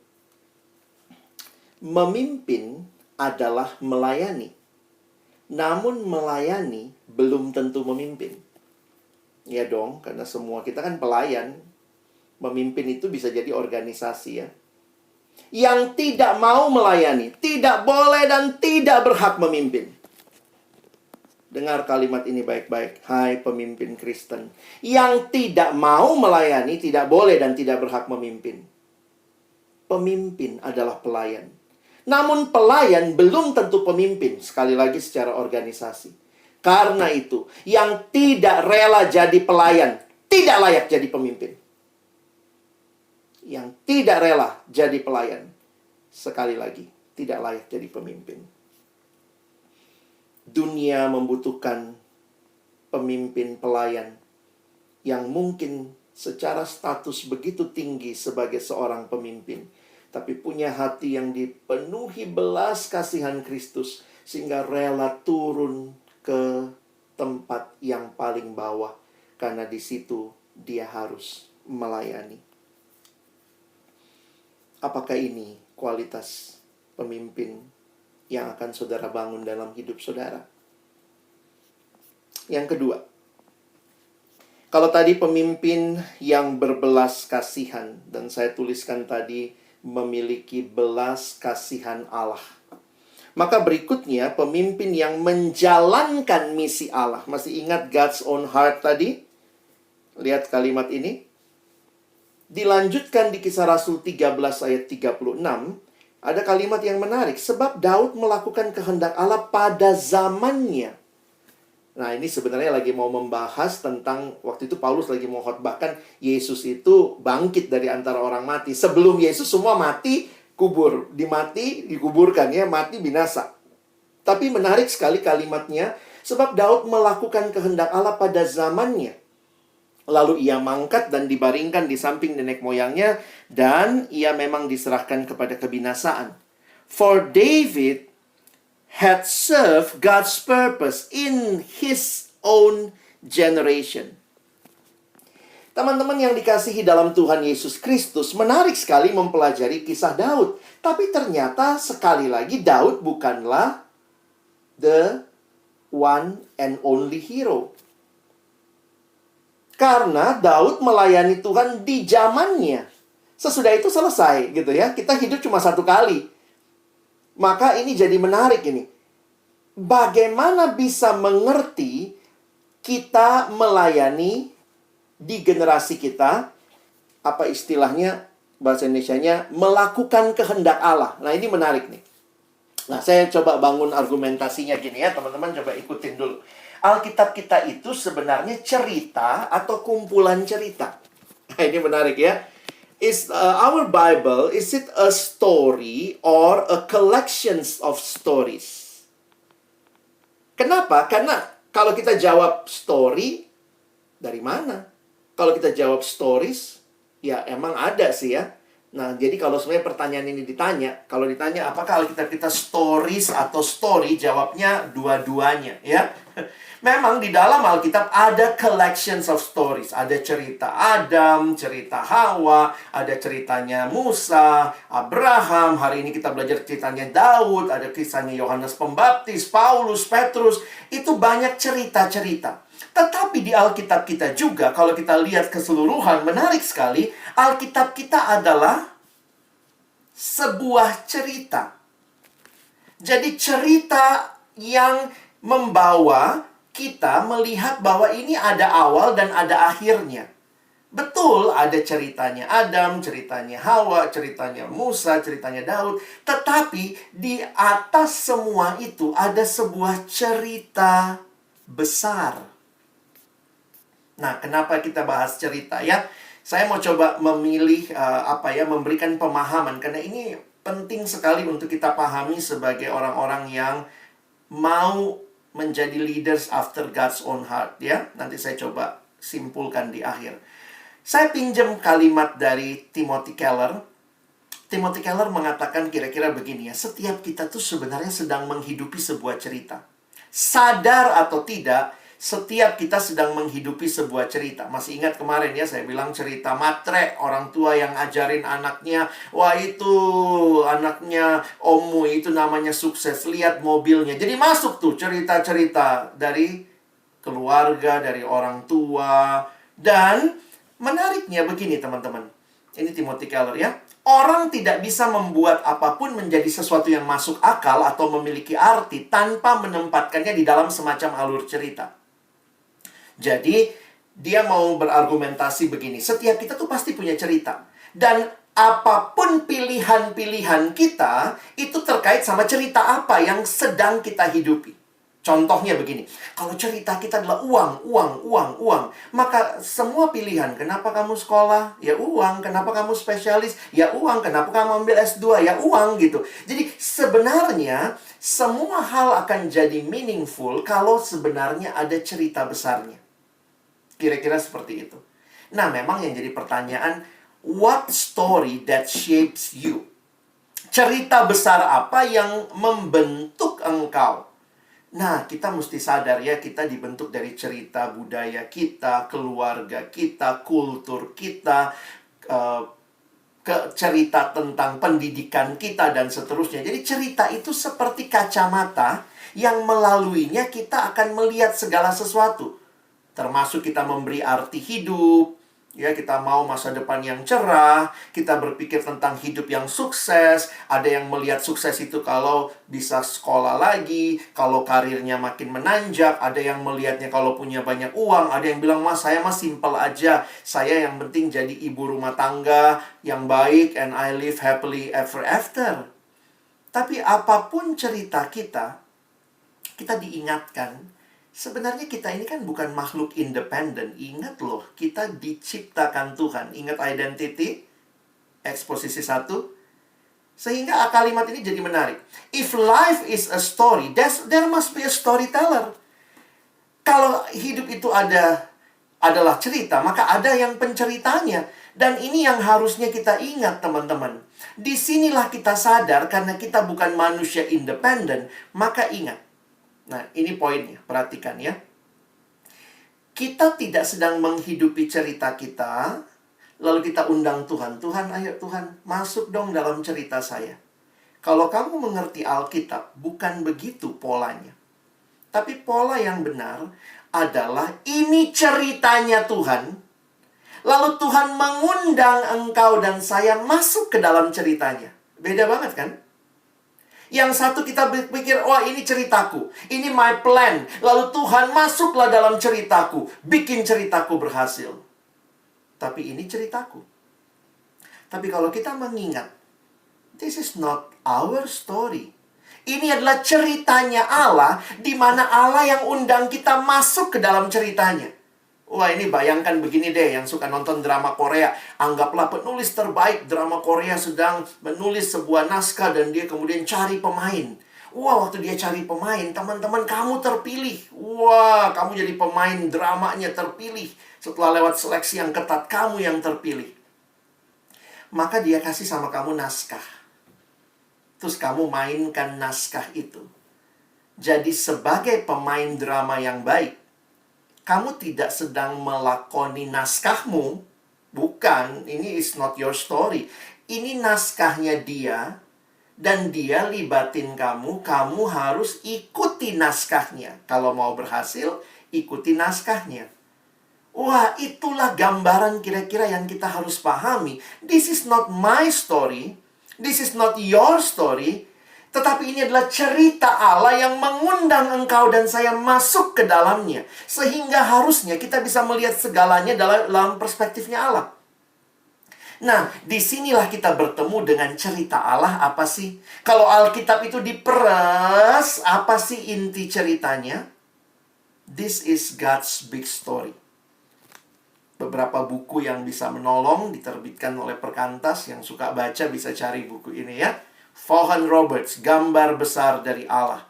Memimpin adalah melayani. Namun melayani belum tentu memimpin. Ya dong, karena semua kita kan pelayan. Memimpin itu bisa jadi organisasi ya. Yang tidak mau melayani, tidak boleh dan tidak berhak memimpin. Dengar kalimat ini baik-baik, hai pemimpin Kristen. Yang tidak mau melayani, tidak boleh dan tidak berhak memimpin. Pemimpin adalah pelayan. Namun pelayan belum tentu pemimpin, sekali lagi secara organisasi. Karena itu, yang tidak rela jadi pelayan, tidak layak jadi pemimpin. Yang tidak rela jadi pelayan, sekali lagi, tidak layak jadi pemimpin. Dunia membutuhkan pemimpin pelayan yang mungkin secara status begitu tinggi sebagai seorang pemimpin, tapi punya hati yang dipenuhi belas kasihan Kristus, sehingga rela turun ke tempat yang paling bawah, karena di situ dia harus melayani. Apakah ini kualitas pemimpin yang akan saudara bangun dalam hidup saudara? Yang kedua, kalau tadi pemimpin yang berbelas kasihan, dan saya tuliskan tadi memiliki belas kasihan Allah, maka berikutnya pemimpin yang menjalankan misi Allah. Masih ingat God's own heart tadi? Lihat kalimat ini. Dilanjutkan di Kisah Rasul 13 ayat 36. Ada kalimat yang menarik. Sebab Daud melakukan kehendak Allah pada zamannya. Nah, ini sebenarnya lagi mau membahas tentang waktu itu Paulus lagi mau khotbahkan Yesus itu bangkit dari antara orang mati. Sebelum Yesus semua mati, kubur. Dimati, dikuburkan ya, mati binasa. Tapi menarik sekali kalimatnya. Sebab Daud melakukan kehendak Allah pada zamannya. Lalu ia mangkat dan dibaringkan di samping nenek moyangnya, dan ia memang diserahkan kepada kebinasaan. For David had served God's purpose in his own generation. Teman-teman yang dikasihi dalam Tuhan Yesus Kristus, menarik sekali mempelajari kisah Daud. Tapi ternyata sekali lagi Daud bukanlah the one and only hero. Karena Daud melayani Tuhan di zamannya. Sesudah itu selesai gitu ya. Kita hidup cuma satu kali. Maka ini jadi menarik ini. Bagaimana bisa mengerti kita melayani di generasi kita, apa istilahnya bahasa Indonesianya, melakukan kehendak Allah. Nah, ini menarik nih. Nah, saya coba bangun argumentasinya gini ya, teman-teman coba ikutin dulu. Alkitab kita itu sebenarnya cerita atau kumpulan cerita. Nah, ini menarik ya. Our Bible, is it a story or a collection of stories? Kenapa? Karena kalau kita jawab story, dari mana? Kalau kita jawab stories, ya emang ada sih ya. Nah, jadi kalau sebenarnya pertanyaan ini ditanya, kalau ditanya apakah Alkitab kita stories atau story, jawabnya dua-duanya, ya. Memang di dalam Alkitab ada collections of stories. Ada cerita Adam, cerita Hawa, ada ceritanya Musa, Abraham. Hari ini kita belajar ceritanya Daud, ada kisahnya Yohanes Pembaptis, Paulus, Petrus. Itu banyak cerita-cerita. Tetapi di Alkitab kita juga, kalau kita lihat keseluruhan, menarik sekali, Alkitab kita adalah sebuah cerita. Jadi cerita yang membawa kita melihat bahwa ini ada awal dan ada akhirnya. Betul, ada ceritanya Adam, ceritanya Hawa, ceritanya Musa, ceritanya Daud. Tetapi di atas semua itu ada sebuah cerita besar. Nah, kenapa kita bahas cerita ya? Saya mau coba memilih memberikan pemahaman karena ini penting sekali untuk kita pahami sebagai orang-orang yang mau menjadi leaders after God's own heart, ya. Nanti saya coba simpulkan di akhir. Saya pinjam kalimat dari Timothy Keller. Timothy Keller mengatakan kira-kira begini ya, setiap kita tuh sebenarnya sedang menghidupi sebuah cerita. Sadar atau tidak, setiap kita sedang menghidupi sebuah cerita. Masih ingat kemarin ya, saya bilang cerita matre, orang tua yang ajarin anaknya, wah itu anaknya ommu itu namanya sukses, lihat mobilnya. Jadi masuk tuh cerita-cerita dari keluarga, dari orang tua. Dan menariknya begini teman-teman, ini Timothy Keller ya, orang tidak bisa membuat apapun menjadi sesuatu yang masuk akal atau memiliki arti tanpa menempatkannya di dalam semacam alur cerita. Jadi, dia mau berargumentasi begini. Setiap kita tuh pasti punya cerita. Dan apapun pilihan-pilihan kita, itu terkait sama cerita apa yang sedang kita hidupi. Contohnya begini. Kalau cerita kita adalah uang. Maka semua pilihan. Kenapa kamu sekolah? Ya uang. Kenapa kamu spesialis? Ya uang. Kenapa kamu ambil S2? Ya uang gitu. Jadi sebenarnya semua hal akan jadi meaningful kalau sebenarnya ada cerita besarnya. Kira-kira seperti itu. Nah, memang yang jadi pertanyaan, what story that shapes you? Cerita besar apa yang membentuk engkau? Nah, kita mesti sadar ya, kita dibentuk dari cerita budaya kita, keluarga kita, kultur kita, cerita tentang pendidikan kita, dan seterusnya. Jadi cerita itu seperti kacamata yang melaluinya kita akan melihat segala sesuatu. Termasuk kita memberi arti hidup, ya, kita mau masa depan yang cerah, kita berpikir tentang hidup yang sukses. Ada yang melihat sukses itu kalau bisa sekolah lagi, kalau karirnya makin menanjak. Ada yang melihatnya kalau punya banyak uang. Ada yang bilang, mas, saya mah simple aja. Saya yang penting jadi ibu rumah tangga yang baik, and I live happily ever after. Tapi apapun cerita kita diingatkan, sebenarnya kita ini kan bukan makhluk independen. Ingat loh, kita diciptakan Tuhan. Ingat identity, eksposisi 1. Sehingga kalimat ini jadi menarik. If life is a story, there must be a storyteller. Kalau hidup itu adalah cerita, maka ada yang penceritanya. Dan ini yang harusnya kita ingat, teman-teman. Disinilah kita sadar, karena kita bukan manusia independen, maka ingat. Nah, ini poinnya. Perhatikan ya. Kita tidak sedang menghidupi cerita kita, lalu kita undang Tuhan. Tuhan, ayo Tuhan, masuk dong dalam cerita saya. Kalau kamu mengerti Alkitab, bukan begitu polanya. Tapi pola yang benar adalah ini ceritanya Tuhan. Lalu Tuhan mengundang engkau dan saya masuk ke dalam ceritanya. Beda banget kan? Yang satu kita berpikir, wah ini ceritaku, ini my plan. Lalu Tuhan masuklah dalam ceritaku, bikin ceritaku berhasil. Tapi ini ceritaku. Tapi kalau kita mengingat, this is not our story. Ini adalah ceritanya Allah, di mana Allah yang undang kita masuk ke dalam ceritanya. Wah, ini bayangkan begini deh, yang suka nonton drama Korea. Anggaplah penulis terbaik drama Korea sedang menulis sebuah naskah dan dia kemudian cari pemain. Wah, waktu dia cari pemain, teman-teman, kamu terpilih. Wah, kamu jadi pemain dramanya terpilih. Setelah lewat seleksi yang ketat, kamu yang terpilih. maka dia kasih sama kamu naskah. Terus kamu mainkan naskah itu. Jadi sebagai pemain drama yang baik, kamu tidak sedang melakoni naskahmu. Bukan, ini is not your story. Ini naskahnya dia, dan dia libatin kamu, kamu harus ikuti naskahnya. Kalau mau berhasil, ikuti naskahnya. Wah, itulah gambaran kira-kira yang kita harus pahami. This is not my story. This is not your story. Tetapi ini adalah cerita Allah yang mengundang engkau dan saya masuk ke dalamnya. Sehingga harusnya kita bisa melihat segalanya dalam perspektifnya Allah. Nah, disinilah kita bertemu dengan cerita Allah apa sih? Kalau Alkitab itu diperas, apa sih inti ceritanya? This is God's big story. Beberapa buku yang bisa menolong diterbitkan oleh Perkantas. Yang suka baca bisa cari buku ini ya. Vaughan Roberts, Gambar Besar dari Allah.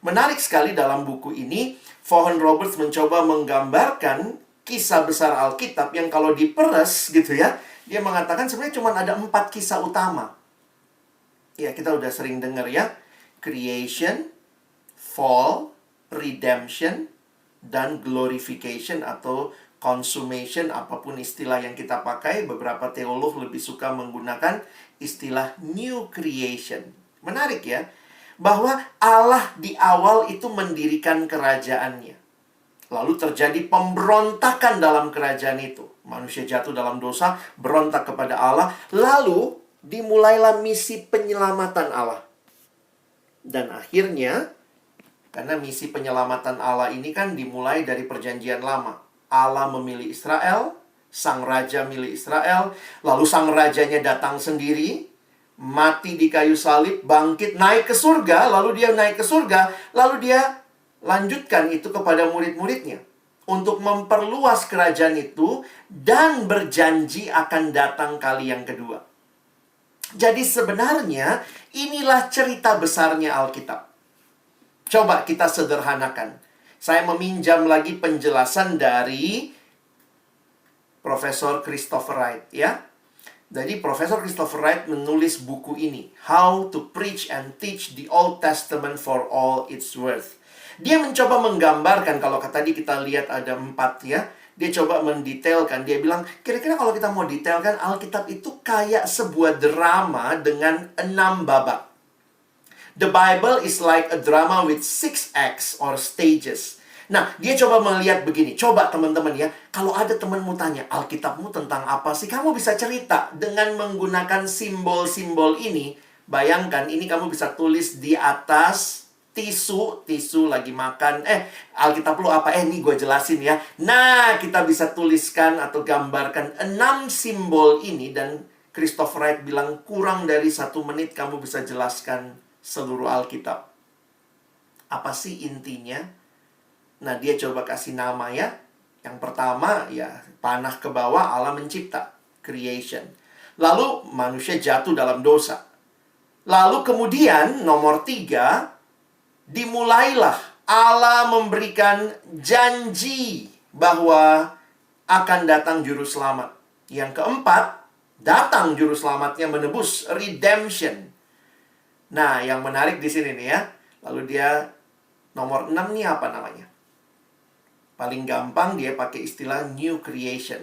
Menarik sekali dalam buku ini, Vaughan Roberts mencoba menggambarkan kisah besar Alkitab yang kalau diperes gitu ya, dia mengatakan sebenarnya cuma ada 4 kisah utama. Ya, kita udah sering dengar ya. Creation, Fall, Redemption, dan Glorification atau Consummation, apapun istilah yang kita pakai. Beberapa teolog lebih suka menggunakan istilah New Creation. Menarik ya, bahwa Allah di awal itu mendirikan kerajaannya. Lalu terjadi pemberontakan dalam kerajaan itu. Manusia jatuh dalam dosa, berontak kepada Allah. Lalu dimulailah misi penyelamatan Allah. Dan akhirnya, karena misi penyelamatan Allah ini kan dimulai dari perjanjian lama. Allah memilih Israel, sang raja milih Israel, lalu sang rajanya datang sendiri, mati di kayu salib, bangkit, naik ke surga, lalu dia naik ke surga, lalu dia lanjutkan itu kepada murid-muridnya untuk memperluas kerajaan itu dan berjanji akan datang kali yang kedua. Jadi sebenarnya inilah cerita besarnya Alkitab. Coba kita sederhanakan. Saya meminjam lagi penjelasan dari Profesor Christopher Wright ya. Jadi Profesor Christopher Wright menulis buku ini, How to Preach and Teach the Old Testament for All Its Worth. Dia mencoba menggambarkan, kalau tadi kita lihat ada 4 ya. Dia coba mendetailkan, dia bilang, kira-kira kalau kita mau detailkan, Alkitab itu kayak sebuah drama dengan 6 babak. The Bible is like a drama with 6 acts or stages. Nah, dia coba melihat begini. Coba teman-teman ya, kalau ada temanmu tanya, Alkitabmu tentang apa sih? Kamu bisa cerita dengan menggunakan simbol-simbol ini. Bayangkan, ini kamu bisa tulis di atas tisu lagi makan. Alkitab lu apa? Nih gue jelasin ya. Nah, kita bisa tuliskan atau gambarkan 6 simbol ini. Dan Christopher Wright bilang, kurang dari 1 menit kamu bisa jelaskan seluruh Alkitab. Apa sih intinya? Nah, dia coba kasih nama ya. Yang pertama, ya panah ke bawah, Allah mencipta. Creation. Lalu, manusia jatuh dalam dosa. Lalu kemudian, nomor 3, dimulailah Allah memberikan janji bahwa akan datang juru selamat. Yang keempat, datang juru selamatnya menebus. Redemption. Nah, yang menarik di sini nih ya. Lalu dia nomor 6 nih apa namanya? Paling gampang dia pakai istilah new creation.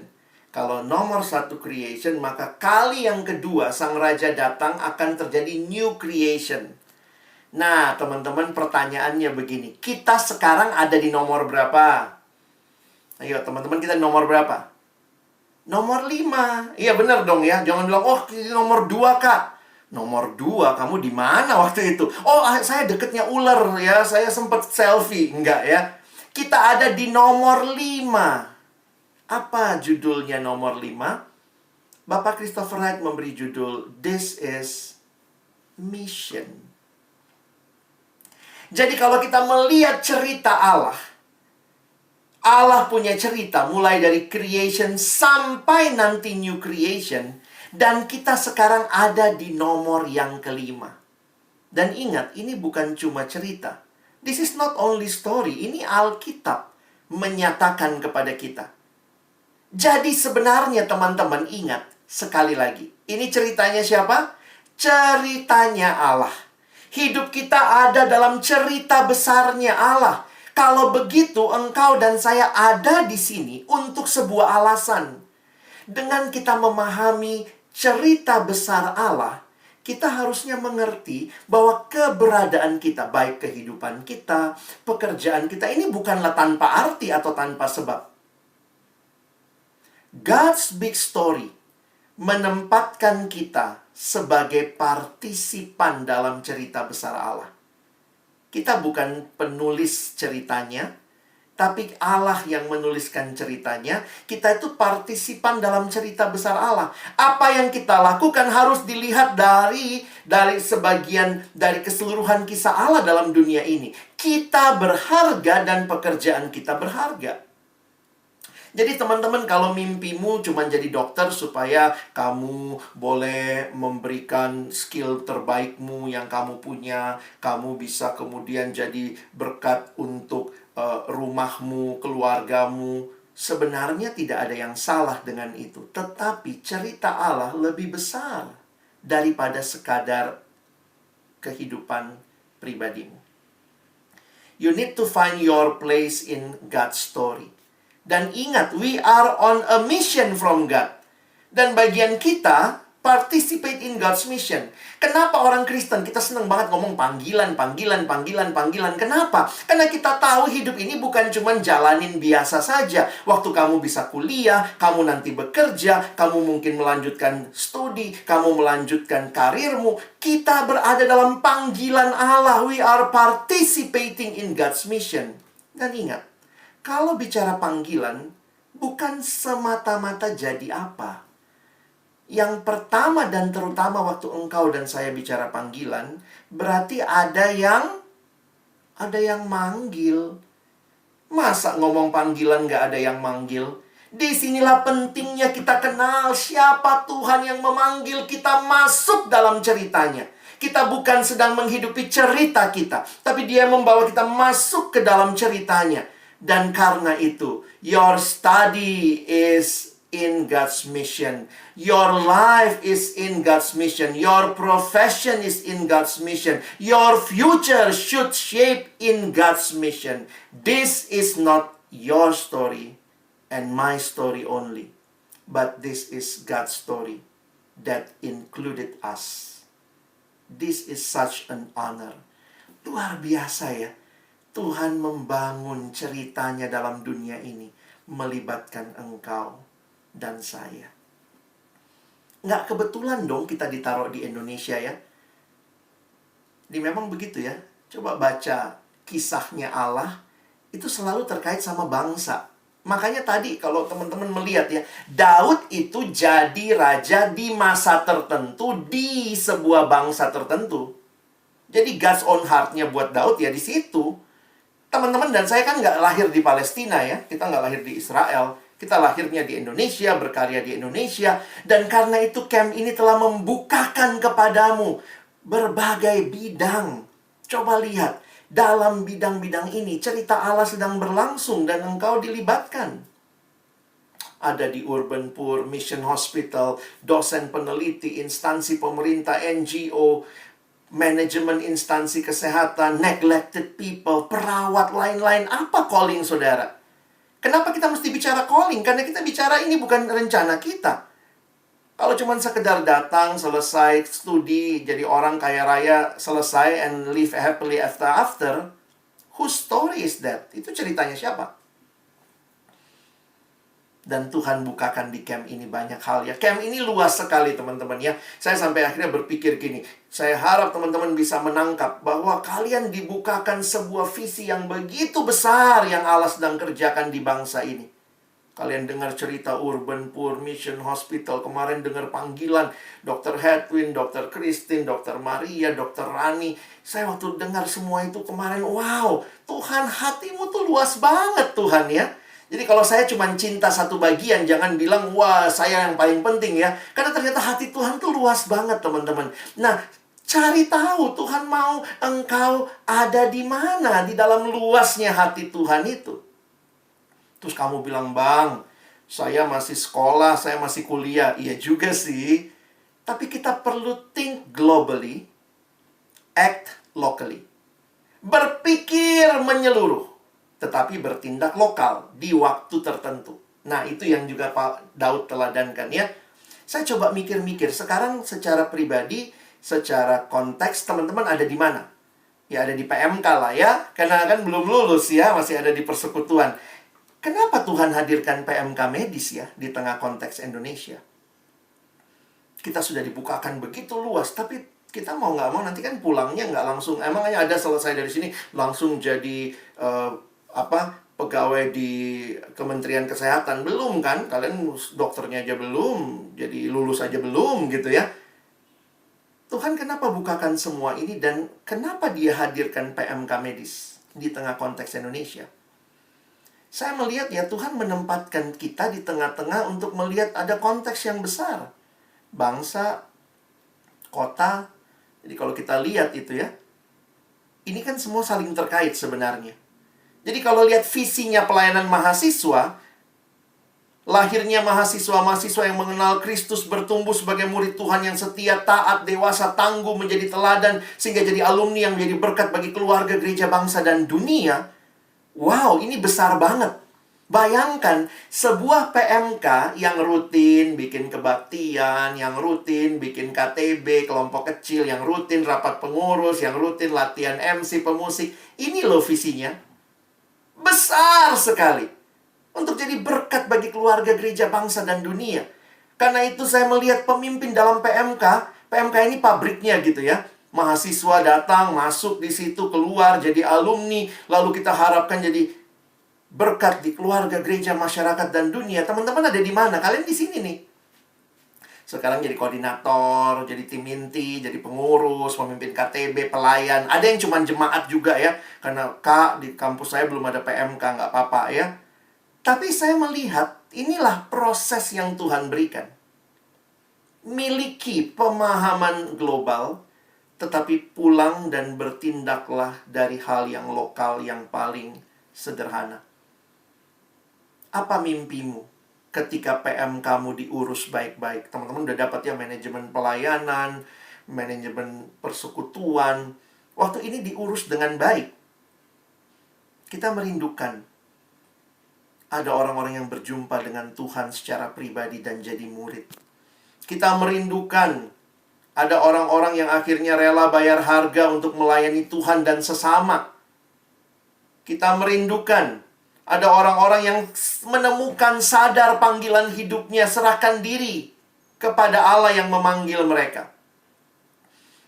Kalau nomor 1 creation, maka kali yang kedua sang raja datang akan terjadi new creation. Nah, teman-teman, pertanyaannya begini. Kita sekarang ada di nomor berapa? Ayo, teman-teman, kita nomor berapa? Nomor 5. Iya, benar dong ya. Jangan bilang, oh, ini nomor 2, Kak. Nomor 2, kamu di mana waktu itu? Oh, saya deketnya ular ya. Saya sempat selfie. Enggak ya. Kita ada di nomor 5. Apa judulnya nomor 5? Bapak Christopher Wright memberi judul, This is Mission. Jadi kalau kita melihat cerita Allah, Allah punya cerita mulai dari creation sampai nanti new creation. Dan kita sekarang ada di nomor yang kelima. Dan ingat, ini bukan cuma cerita. This is not only story. Ini Alkitab menyatakan kepada kita. Jadi sebenarnya teman-teman ingat, Sekali lagi, ini ceritanya siapa? Ceritanya Allah. Hidup kita ada dalam cerita besarnya Allah. Kalau begitu, engkau dan saya ada di sini untuk sebuah alasan. Dengan kita memahami cerita besar Allah, kita harusnya mengerti bahwa keberadaan kita, baik kehidupan kita, pekerjaan kita, ini bukanlah tanpa arti atau tanpa sebab. God's big story menempatkan kita sebagai partisipan dalam cerita besar Allah. Kita bukan penulis ceritanya, tapi Allah yang menuliskan ceritanya. Kita itu partisipan dalam cerita besar Allah. Apa yang kita lakukan harus dilihat dari sebagian dari keseluruhan kisah Allah dalam dunia ini. Kita berharga dan pekerjaan kita berharga. Jadi teman-teman, kalau mimpimu cuma jadi dokter supaya kamu boleh memberikan skill terbaikmu yang kamu punya, kamu bisa kemudian jadi berkat untuk rumahmu, keluargamu, sebenarnya tidak ada yang salah dengan itu. Tetapi cerita Allah lebih besar daripada sekadar kehidupan pribadimu. You need to find your place in God's story. Dan ingat, we are on a mission from God. Dan bagian kita, participate in God's mission. Kenapa orang Kristen, kita senang banget ngomong panggilan. Kenapa? Karena kita tahu hidup ini bukan cuma jalanin biasa saja. Waktu kamu bisa kuliah, kamu nanti bekerja, kamu mungkin melanjutkan studi, kamu melanjutkan karirmu. Kita berada dalam panggilan Allah. We are participating in God's mission. Dan ingat, kalau bicara panggilan, bukan semata-mata jadi apa. Yang pertama dan terutama waktu engkau dan saya bicara panggilan, berarti ada yang manggil. Masa ngomong panggilan gak ada yang manggil? Disinilah pentingnya kita kenal siapa Tuhan yang memanggil kita masuk dalam ceritanya. Kita bukan sedang menghidupi cerita kita, tapi Dia membawa kita masuk ke dalam ceritanya. Dan karena itu, your study is in God's mission. Your life is in God's mission. Your profession is in God's mission. Your future should shape in God's mission. This is not your story and my story only, but this is God's story that included us. This is such an honor. Luar biasa ya. Tuhan membangun ceritanya dalam dunia ini, melibatkan engkau dan saya. Nggak kebetulan dong kita ditaruh di Indonesia ya. Ini memang begitu ya. Coba baca kisahnya Allah, itu selalu terkait sama bangsa. Makanya tadi kalau teman-teman melihat ya, Daud itu jadi raja di masa tertentu, di sebuah bangsa tertentu. Jadi God's own heart-nya buat Daud ya di situ. Teman-teman dan saya kan nggak lahir di Palestina ya. Kita nggak lahir di Israel. Kita lahirnya di Indonesia, berkarya di Indonesia. Dan karena itu camp ini telah membukakan kepadamu berbagai bidang. Coba lihat, dalam bidang-bidang ini cerita Allah sedang berlangsung dan engkau dilibatkan. Ada di Urban Poor, Mission Hospital, dosen peneliti, instansi pemerintah, NGO, manajemen instansi kesehatan, neglected people, perawat, lain-lain. Apa calling saudara? Kenapa kita mesti bicara calling? Karena kita bicara ini bukan rencana kita. Kalau cuma sekedar datang, selesai studi, jadi orang kaya raya, selesai, and live happily after, whose story is that? Itu ceritanya siapa? Dan Tuhan bukakan di camp ini banyak hal ya. Camp ini luas sekali teman-teman ya. Saya sampai akhirnya berpikir gini. Saya harap teman-teman bisa menangkap bahwa kalian dibukakan sebuah visi yang begitu besar yang Allah sedang kerjakan di bangsa ini. Kalian dengar cerita Urban Poor, Mission Hospital. Kemarin dengar panggilan Dr. Hedwin, Dr. Christine, Dr. Maria, Dr. Rani. Saya waktu dengar semua itu kemarin, wow, Tuhan hatimu tuh luas banget Tuhan ya. Jadi kalau saya cuma cinta satu bagian, jangan bilang, wah saya yang paling penting ya. Karena ternyata hati Tuhan tuh luas banget teman-teman. Nah, cari tahu Tuhan mau engkau ada di mana di dalam luasnya hati Tuhan itu. Terus kamu bilang, Bang, Saya masih sekolah, saya masih kuliah. Iya juga sih. Tapi kita perlu think globally, act locally. Berpikir menyeluruh, tetapi bertindak lokal di waktu tertentu. Nah, itu yang juga Pak Daud teladankan ya. Saya coba mikir-mikir, sekarang secara pribadi, secara konteks, teman-teman ada di mana? Ya, ada di PMK lah ya, karena kan belum lulus ya, masih ada di persekutuan. Kenapa Tuhan hadirkan PMK medis ya, di tengah konteks Indonesia? Kita sudah dibukakan begitu luas, tapi kita mau nggak mau nanti kan pulangnya nggak langsung. Emangnya ada selesai dari sini langsung jadi pegawai di Kementerian Kesehatan? Belum kan? Kalian dokternya aja belum, jadi lulus aja belum gitu ya. Tuhan kenapa bukakan semua ini dan kenapa dia hadirkan PMK medis di tengah konteks Indonesia? Saya melihat ya Tuhan menempatkan kita di tengah-tengah untuk melihat ada konteks yang besar. Bangsa, kota. Jadi kalau kita lihat itu ya, ini kan semua saling terkait sebenarnya. Jadi kalau lihat visinya pelayanan mahasiswa, lahirnya mahasiswa-mahasiswa yang mengenal Kristus, bertumbuh sebagai murid Tuhan yang setia, taat, dewasa, tangguh, menjadi teladan, sehingga jadi alumni yang menjadi berkat bagi keluarga, gereja, bangsa, dan dunia. Wow, ini besar banget. Bayangkan sebuah PMK yang rutin bikin kebaktian, yang rutin bikin KTB, kelompok kecil, yang rutin rapat pengurus, yang rutin latihan MC, pemusik. Ini loh visinya. Besar sekali. Untuk jadi berkat bagi keluarga, gereja, bangsa, dan dunia. Karena itu saya melihat pemimpin dalam PMK. PMK ini pabriknya gitu ya. Mahasiswa datang, masuk di situ, keluar, jadi alumni. Lalu kita harapkan jadi berkat di keluarga, gereja, masyarakat, dan dunia. Teman-teman ada di mana? Kalian di sini nih. Sekarang jadi koordinator, jadi tim inti, jadi pengurus, pemimpin KTB, pelayan. Ada yang cuma jemaat juga ya. Karena Kak, di kampus saya belum ada PMK, nggak apa-apa ya. Tapi saya melihat, inilah proses yang Tuhan berikan. Miliki pemahaman global, tetapi pulang dan bertindaklah dari hal yang lokal yang paling sederhana. Apa mimpimu ketika PM kamu diurus baik-baik? Teman-teman udah dapat ya manajemen pelayanan, manajemen persekutuan. Waktu ini diurus dengan baik. Kita merindukan ada orang-orang yang berjumpa dengan Tuhan secara pribadi dan jadi murid. Kita merindukan ada orang-orang yang akhirnya rela bayar harga untuk melayani Tuhan dan sesama. Kita merindukan ada orang-orang yang menemukan sadar panggilan hidupnya, serahkan diri kepada Allah yang memanggil mereka.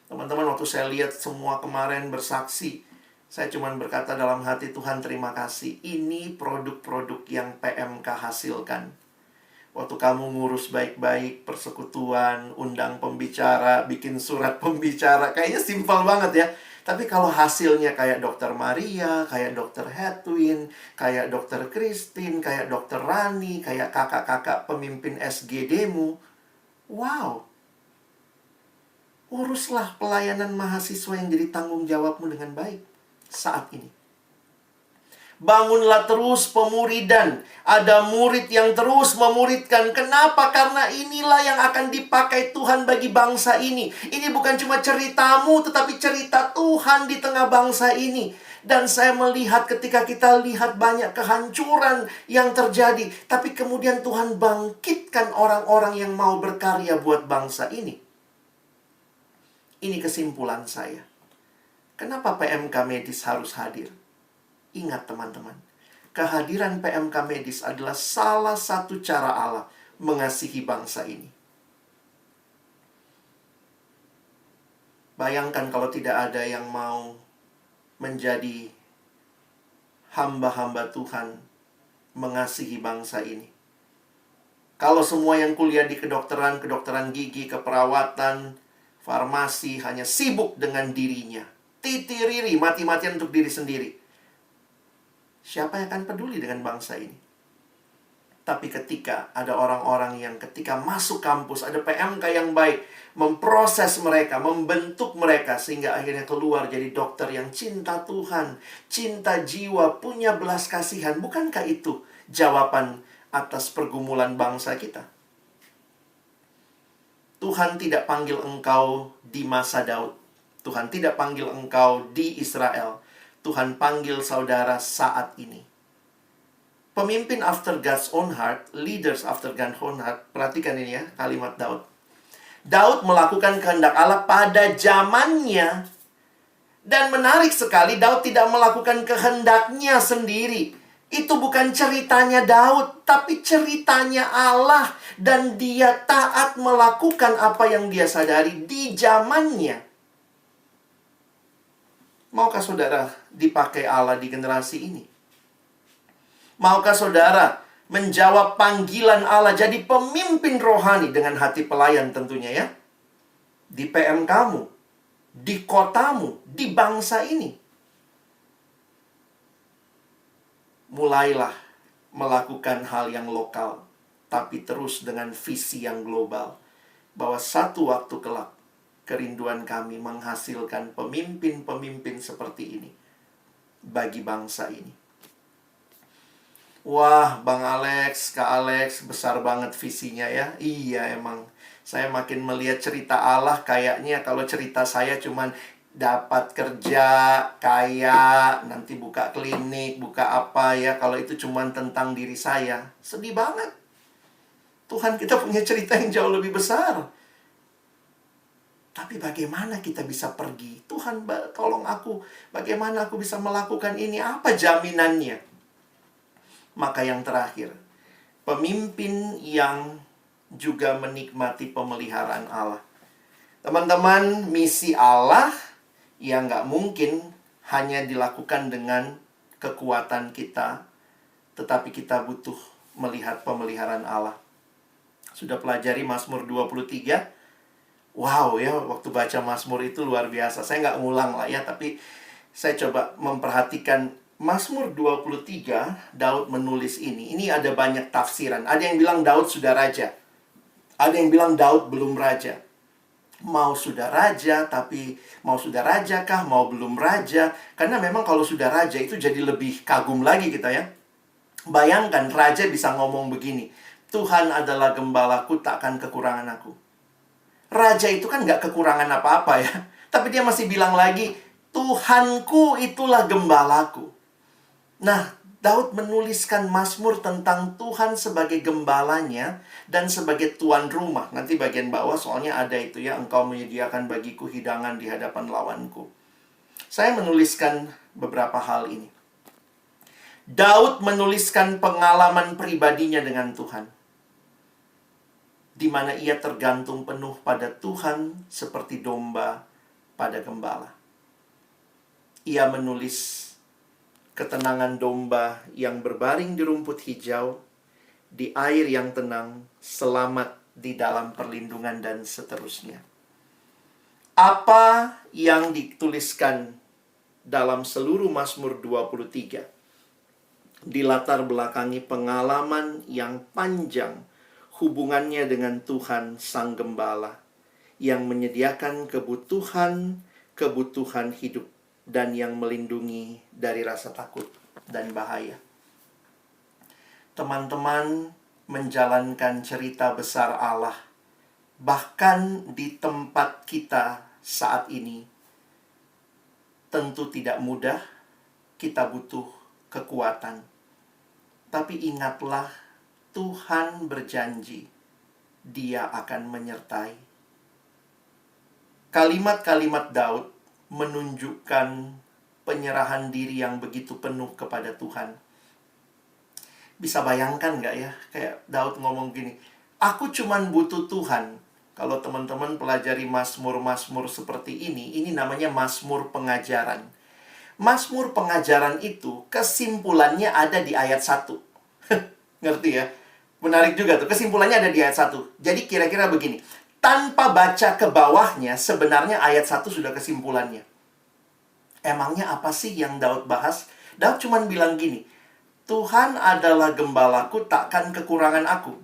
Teman-teman, waktu saya lihat semua kemarin bersaksi, saya cuma berkata dalam hati, Tuhan terima kasih. Ini produk-produk yang PMK hasilkan. Waktu kamu ngurus baik-baik persekutuan, undang pembicara, bikin surat pembicara, kayaknya simpel banget ya. Tapi kalau hasilnya kayak Dokter Maria, kayak Dokter Hedwin, kayak Dokter Christine, kayak Dokter Rani, kayak kakak-kakak pemimpin SGD-mu, wow. Uruslah pelayanan mahasiswa yang jadi tanggung jawabmu dengan baik saat ini. Bangunlah terus pemuridan. Ada murid yang terus memuridkan. Kenapa? Karena inilah yang akan dipakai Tuhan bagi bangsa ini. Ini bukan cuma ceritamu, tetapi cerita Tuhan di tengah bangsa ini. Dan saya melihat ketika kita lihat banyak kehancuran yang terjadi. Tapi kemudian Tuhan bangkitkan orang-orang yang mau berkarya buat bangsa ini. Ini kesimpulan saya. Kenapa PMK medis harus hadir? Ingat teman-teman, kehadiran PMK medis adalah salah satu cara Allah mengasihi bangsa ini. Bayangkan kalau tidak ada yang mau menjadi hamba-hamba Tuhan mengasihi bangsa ini. Kalau semua yang kuliah di kedokteran gigi, keperawatan, farmasi hanya sibuk dengan dirinya, titiriri, mati-matian untuk diri sendiri, siapa yang akan peduli dengan bangsa ini? Tapi ketika ada orang-orang yang ketika masuk kampus, ada PMK yang baik, memproses mereka, membentuk mereka, sehingga akhirnya keluar jadi dokter yang cinta Tuhan, cinta jiwa, punya belas kasihan. Bukankah itu jawaban atas pergumulan bangsa kita. Tuhan tidak panggil engkau di masa Daud. Tuhan tidak panggil engkau di Israel. Tuhan panggil saudara saat ini. Pemimpin after God's own heart, leaders after God's own heart. Perhatikan ini ya, kalimat Daud. Daud melakukan kehendak Allah pada zamannya. Dan menarik sekali, Daud tidak melakukan kehendaknya sendiri. Itu bukan ceritanya Daud, tapi ceritanya Allah. Dan dia taat melakukan apa yang dia sadari di zamannya. Maukah saudara dipakai Allah di generasi ini? Maukah saudara menjawab panggilan Allah jadi pemimpin rohani dengan hati pelayan tentunya ya? Di PM kamu, di kotamu, di bangsa ini. Mulailah melakukan hal yang lokal, tapi terus dengan visi yang global. Bahwa satu waktu kelak, kerinduan kami menghasilkan pemimpin-pemimpin seperti ini bagi bangsa ini. Wah, Bang Alex, Kak Alex, besar banget visinya ya. Iya, emang. Saya makin melihat cerita Allah kayaknya kalau cerita saya cuman dapat kerja, kaya, nanti buka klinik, buka apa ya. Kalau itu cuman tentang diri saya, sedih banget. Tuhan, kita punya cerita yang jauh lebih besar. Tapi bagaimana kita bisa pergi? Tuhan, tolong aku. Bagaimana aku bisa melakukan ini? Apa jaminannya? Maka yang terakhir, pemimpin yang juga menikmati pemeliharaan Allah. Teman-teman, misi Allah yang nggak mungkin hanya dilakukan dengan kekuatan kita, tetapi kita butuh melihat pemeliharaan Allah. Sudah pelajari Mazmur 23? Wow ya, waktu baca Mazmur itu luar biasa. Saya nggak ngulang lah ya, tapi saya coba memperhatikan Mazmur 23, Daud menulis ini. Ini ada banyak tafsiran. Ada yang bilang Daud sudah raja. Ada yang bilang Daud belum raja. Mau sudah raja, tapi mau sudah raja kah? Mau belum raja? Karena memang kalau sudah raja itu jadi lebih kagum lagi kita ya. Bayangkan raja bisa ngomong begini. Tuhan adalah gembalaku, takkan kekurangan aku. Raja itu kan nggak kekurangan apa-apa ya. Tapi dia masih bilang lagi, Tuhanku itulah gembalaku. Nah, Daud menuliskan Mazmur tentang Tuhan sebagai gembalanya dan sebagai tuan rumah. Nanti bagian bawah soalnya ada itu ya, engkau menyediakan bagiku hidangan di hadapan lawanku. Saya menuliskan beberapa hal ini. Daud menuliskan pengalaman pribadinya dengan Tuhan, di mana ia tergantung penuh pada Tuhan seperti domba pada gembala. Ia menulis ketenangan domba yang berbaring di rumput hijau, di air yang tenang, selamat di dalam perlindungan, dan seterusnya. Apa yang dituliskan dalam seluruh Mazmur 23 dilatar belakangi pengalaman yang panjang hubungannya dengan Tuhan Sang Gembala yang menyediakan kebutuhan hidup dan yang melindungi dari rasa takut dan bahaya. Teman-teman menjalankan cerita besar Allah, bahkan di tempat kita saat ini, tentu tidak mudah. Kita butuh kekuatan. Tapi ingatlah, Tuhan berjanji, Dia akan menyertai. Kalimat-kalimat Daud menunjukkan penyerahan diri yang begitu penuh kepada Tuhan. Bisa bayangkan nggak ya? Kayak Daud ngomong gini, aku cuman butuh Tuhan. Kalau teman-teman pelajari Mazmur-Mazmur seperti ini namanya Mazmur pengajaran. Mazmur pengajaran itu kesimpulannya ada di ayat 1. Ngerti ya? Menarik juga tuh, kesimpulannya ada di ayat 1. Jadi kira-kira begini, tanpa baca ke bawahnya, sebenarnya ayat 1 sudah kesimpulannya. Emangnya apa sih yang Daud bahas? Daud cuma bilang gini, Tuhan adalah gembalaku, takkan kekurangan aku.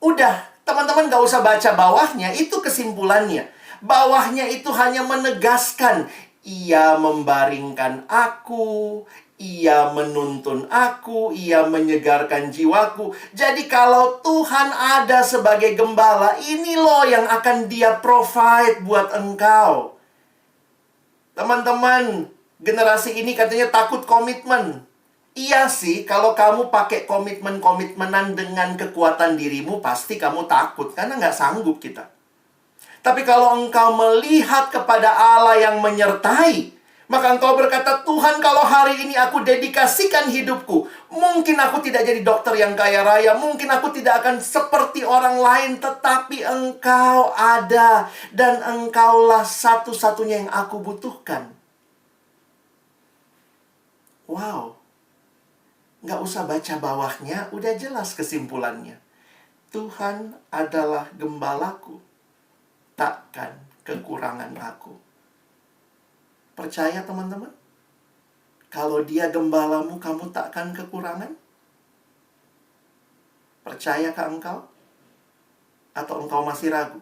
Udah, teman-teman gak usah baca bawahnya, itu kesimpulannya. Bawahnya itu hanya menegaskan, Ia membaringkan aku, Ia menuntun aku, Ia menyegarkan jiwaku. Jadi kalau Tuhan ada sebagai gembala, ini loh yang akan Dia provide buat engkau. Teman-teman, generasi ini katanya takut komitmen. Iya sih, kalau kamu pakai komitmen-komitmenan dengan kekuatan dirimu, pasti kamu takut, karena nggak sanggup kita. Tapi kalau engkau melihat kepada Allah yang menyertai, maka engkau berkata, Tuhan, kalau hari ini aku dedikasikan hidupku, mungkin aku tidak jadi dokter yang kaya raya, mungkin aku tidak akan seperti orang lain, tetapi engkau ada, dan engkaulah satu-satunya yang aku butuhkan. Wow, nggak usah baca bawahnya, udah jelas kesimpulannya. Tuhan adalah gembalaku, takkan kekurangan aku. Percaya teman-teman? Kalau Dia gembalamu, kamu takkan kekurangan? Percayakah engkau? Atau engkau masih ragu?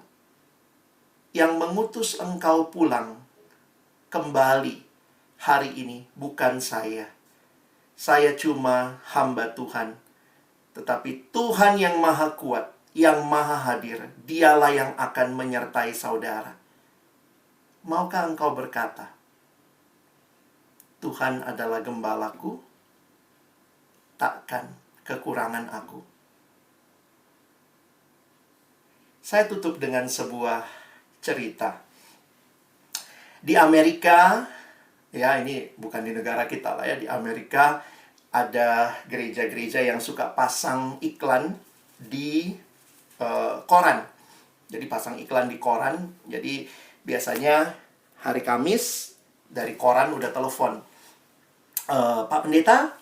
Yang mengutus engkau pulang kembali hari ini bukan saya. Saya cuma hamba Tuhan. Tetapi Tuhan yang maha kuat, yang maha hadir, Dialah yang akan menyertai saudara. Maukah engkau berkata, Tuhan adalah gembalaku, takkan kekurangan aku. Saya tutup dengan sebuah cerita. Di Amerika, ya ini bukan di negara kita lah ya, di Amerika ada gereja-gereja yang suka pasang iklan di koran. Jadi pasang iklan di koran, jadi biasanya hari Kamis dari koran udah telepon. Pak Pendeta,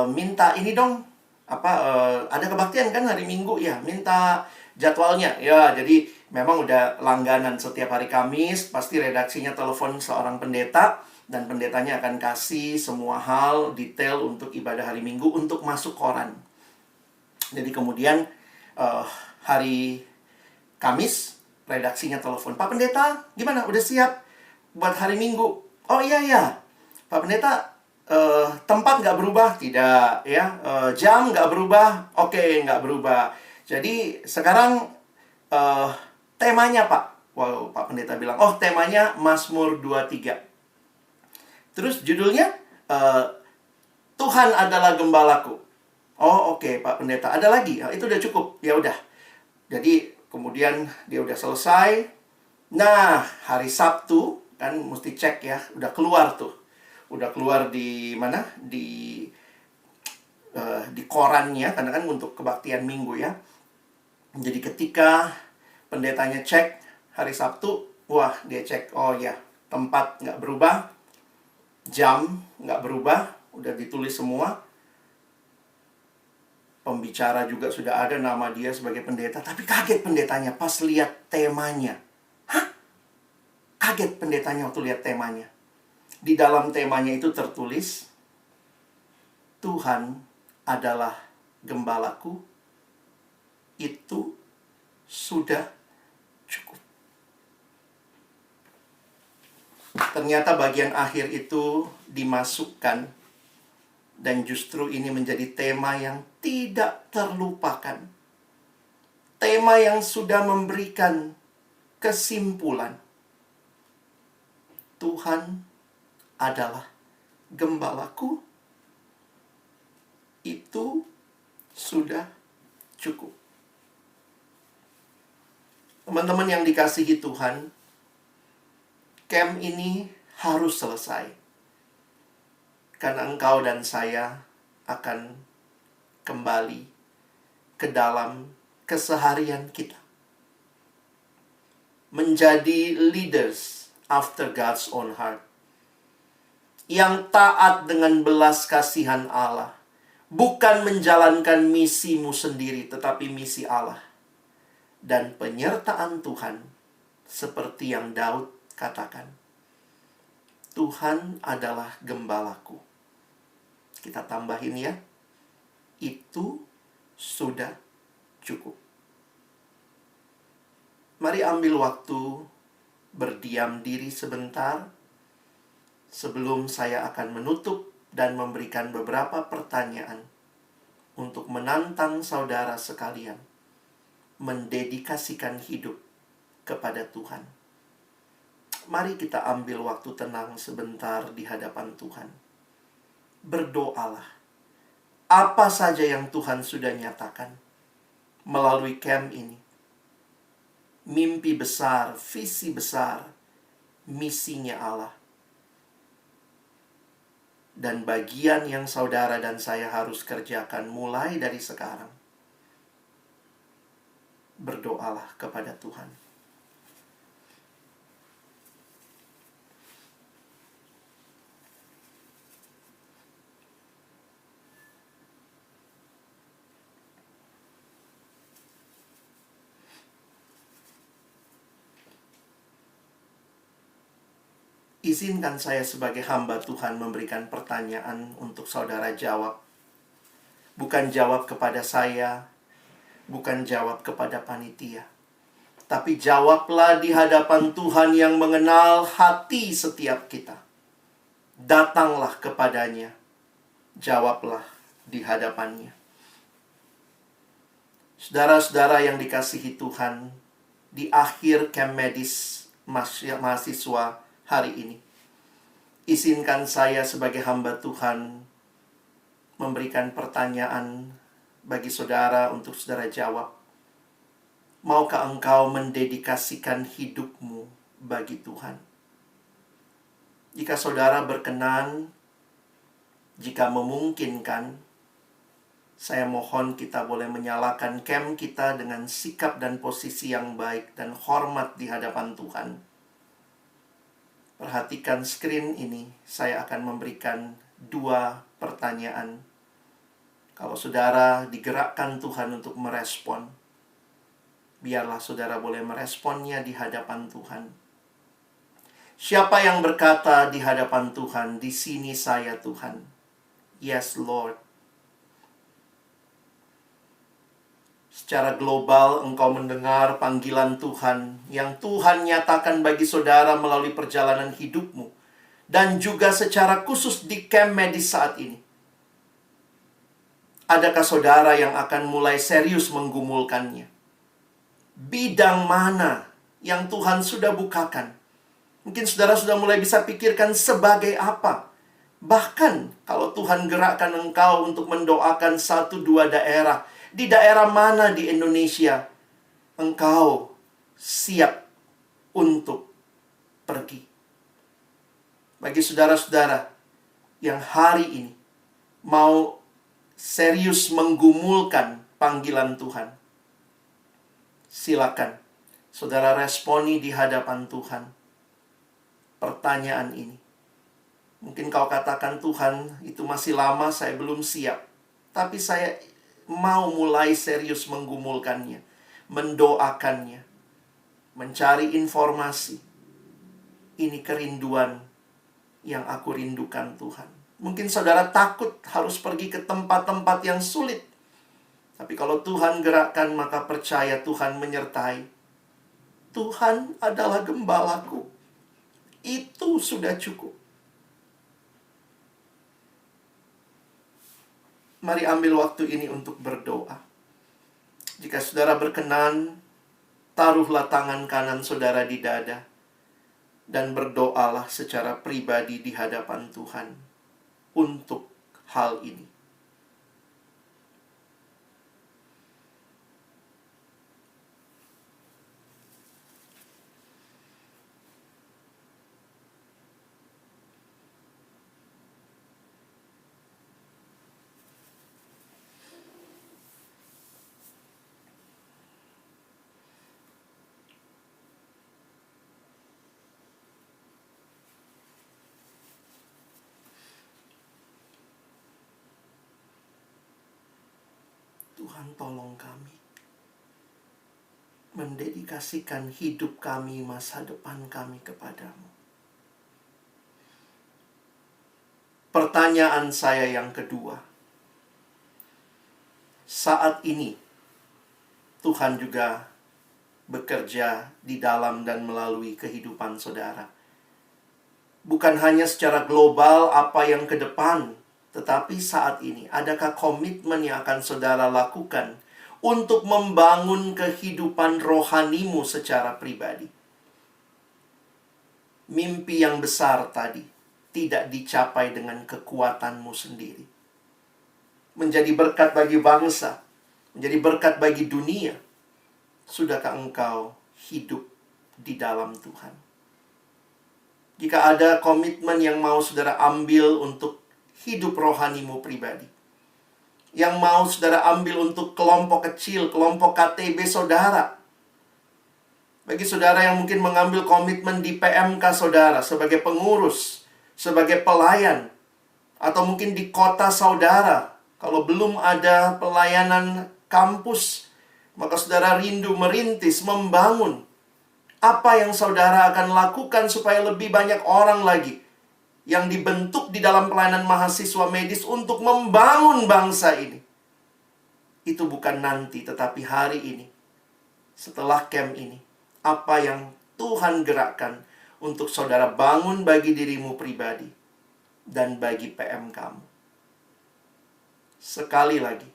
minta ini dong, ada kebaktian kan hari Minggu ya, minta jadwalnya. Ya, jadi memang udah langganan setiap hari Kamis, pasti redaksinya telepon seorang pendeta, dan pendetanya akan kasih semua hal detail untuk ibadah hari Minggu untuk masuk koran. Jadi kemudian hari Kamis, redaksinya telepon, Pak Pendeta, gimana? Udah siap buat hari Minggu? Oh iya, Pak Pendeta, tempat nggak berubah? Tidak, ya. Jam nggak berubah? Oke, nggak berubah. Jadi sekarang temanya, Pak. Wow, Pak Pendeta bilang, oh temanya Mazmur 23. Terus judulnya, Tuhan adalah gembalaku. Oh oke, Pak Pendeta, ada lagi? Itu udah cukup, ya udah. Jadi kemudian dia udah selesai. Nah, hari Sabtu kan mesti cek ya, udah keluar tuh. Udah keluar di mana? Di korannya, karena kan untuk kebaktian Minggu ya. Jadi ketika pendetanya cek hari Sabtu, wah dia cek, oh ya, tempat nggak berubah, jam nggak berubah, udah ditulis semua. Pembicara juga sudah ada nama dia sebagai pendeta. Tapi kaget pendetanya pas lihat temanya. Hah? Kaget pendetanya waktu lihat temanya. Di dalam temanya itu tertulis, Tuhan adalah gembalaku, itu sudah cukup. Ternyata bagian akhir itu dimasukkan, dan justru ini menjadi tema yang tidak terlupakan. Tema yang sudah memberikan kesimpulan. Tuhan adalah gembalaku, itu sudah cukup. Teman-teman yang dikasihi Tuhan, camp ini harus selesai. Karena engkau dan saya akan kembali ke dalam keseharian kita. Menjadi leaders after God's own heart. Yang taat dengan belas kasihan Allah. Bukan menjalankan misimu sendiri, tetapi misi Allah. Dan penyertaan Tuhan, seperti yang Daud katakan. Tuhan adalah gembalaku. Kita tambahin ya. Itu sudah cukup. Mari ambil waktu berdiam diri sebentar Sebelum saya akan menutup dan memberikan beberapa pertanyaan untuk menantang saudara sekalian mendedikasikan hidup kepada Tuhan. Mari kita ambil waktu tenang sebentar di hadapan Tuhan. Berdoalah. Apa saja yang Tuhan sudah nyatakan melalui camp ini. Mimpi besar, visi besar, misinya Allah. Dan bagian yang saudara dan saya harus kerjakan mulai dari sekarang. Berdoalah kepada Tuhan. Izinkan saya sebagai hamba Tuhan memberikan pertanyaan untuk saudara jawab. Bukan jawab kepada saya, bukan jawab kepada panitia. Tapi jawablah di hadapan Tuhan yang mengenal hati setiap kita. Datanglah kepadanya. Jawablah di hadapannya. Saudara-saudara yang dikasihi Tuhan, di akhir camp medis mahasiswa hari ini, izinkan saya sebagai hamba Tuhan memberikan pertanyaan bagi saudara untuk saudara jawab. Maukah engkau mendedikasikan hidupmu bagi Tuhan? Jika saudara berkenan, jika memungkinkan, saya mohon kita boleh menyalakan camp kita dengan sikap dan posisi yang baik dan hormat di hadapan Tuhan. Perhatikan screen ini, saya akan memberikan 2 pertanyaan. Kalau saudara digerakkan Tuhan untuk merespon, biarlah saudara boleh meresponnya di hadapan Tuhan. Siapa yang berkata di hadapan Tuhan, "Di sini saya Tuhan." Yes, Lord. Secara global engkau mendengar panggilan Tuhan yang Tuhan nyatakan bagi saudara melalui perjalanan hidupmu. Dan juga secara khusus di camp medis saat ini. Adakah saudara yang akan mulai serius menggumulkannya? Bidang mana yang Tuhan sudah bukakan? Mungkin saudara sudah mulai bisa pikirkan sebagai apa. Bahkan kalau Tuhan gerakkan engkau untuk mendoakan 1-2 daerah. Di daerah mana di Indonesia engkau siap untuk pergi? Bagi saudara-saudara yang hari ini mau serius menggumulkan panggilan Tuhan, silakan saudara responi di hadapan Tuhan pertanyaan ini. Mungkin kau katakan, "Tuhan, itu masih lama, saya belum siap." Tapi saya mau mulai serius menggumulkannya, mendoakannya, mencari informasi. Ini kerinduan yang aku rindukan, Tuhan. Mungkin saudara takut harus pergi ke tempat-tempat yang sulit. Tapi kalau Tuhan gerakkan, maka percaya Tuhan menyertai. Tuhan adalah gembalaku. Itu sudah cukup. Mari ambil waktu ini untuk berdoa. Jika saudara berkenan, taruhlah tangan kanan saudara di dada dan berdoalah secara pribadi di hadapan Tuhan untuk hal ini. Tuhan, tolong kami mendedikasikan hidup kami, masa depan kami kepadamu. Pertanyaan saya yang kedua. Saat ini, Tuhan juga bekerja di dalam dan melalui kehidupan saudara. Bukan hanya secara global apa yang ke depan, tetapi saat ini, adakah komitmen yang akan saudara lakukan untuk membangun kehidupan rohanimu secara pribadi? Mimpi yang besar tadi tidak dicapai dengan kekuatanmu sendiri. Menjadi berkat bagi bangsa, menjadi berkat bagi dunia. Sudahkah engkau hidup di dalam Tuhan? Jika ada komitmen yang mau saudara ambil untuk hidup rohanimu pribadi, yang mau saudara ambil untuk kelompok kecil, kelompok KTB saudara, bagi saudara yang mungkin mengambil komitmen di PMK saudara sebagai pengurus, sebagai pelayan, atau mungkin di kota saudara, kalau belum ada pelayanan kampus, maka saudara rindu merintis, membangun. Apa yang saudara akan lakukan supaya lebih banyak orang lagi yang dibentuk di dalam pelayanan mahasiswa medis untuk membangun bangsa ini? Itu bukan nanti, tetapi hari ini. Setelah camp ini, apa yang Tuhan gerakkan untuk saudara bangun bagi dirimu pribadi dan bagi PM kamu. Sekali lagi,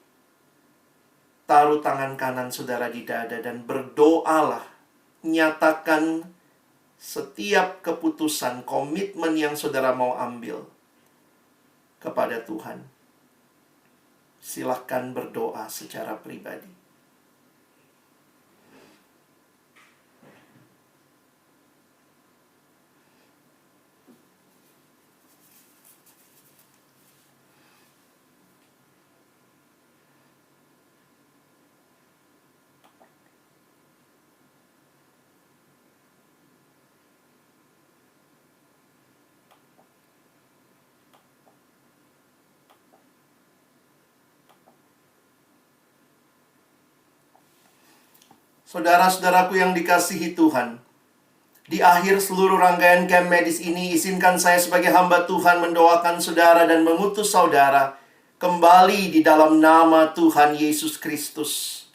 taruh tangan kanan saudara di dada dan berdoalah. Nyatakan setiap keputusan, komitmen yang saudara mau ambil kepada Tuhan. Silahkan berdoa secara pribadi. Saudara-saudaraku yang dikasihi Tuhan, di akhir seluruh rangkaian camp medis ini, izinkan saya sebagai hamba Tuhan mendoakan saudara dan mengutus saudara kembali di dalam nama Tuhan Yesus Kristus.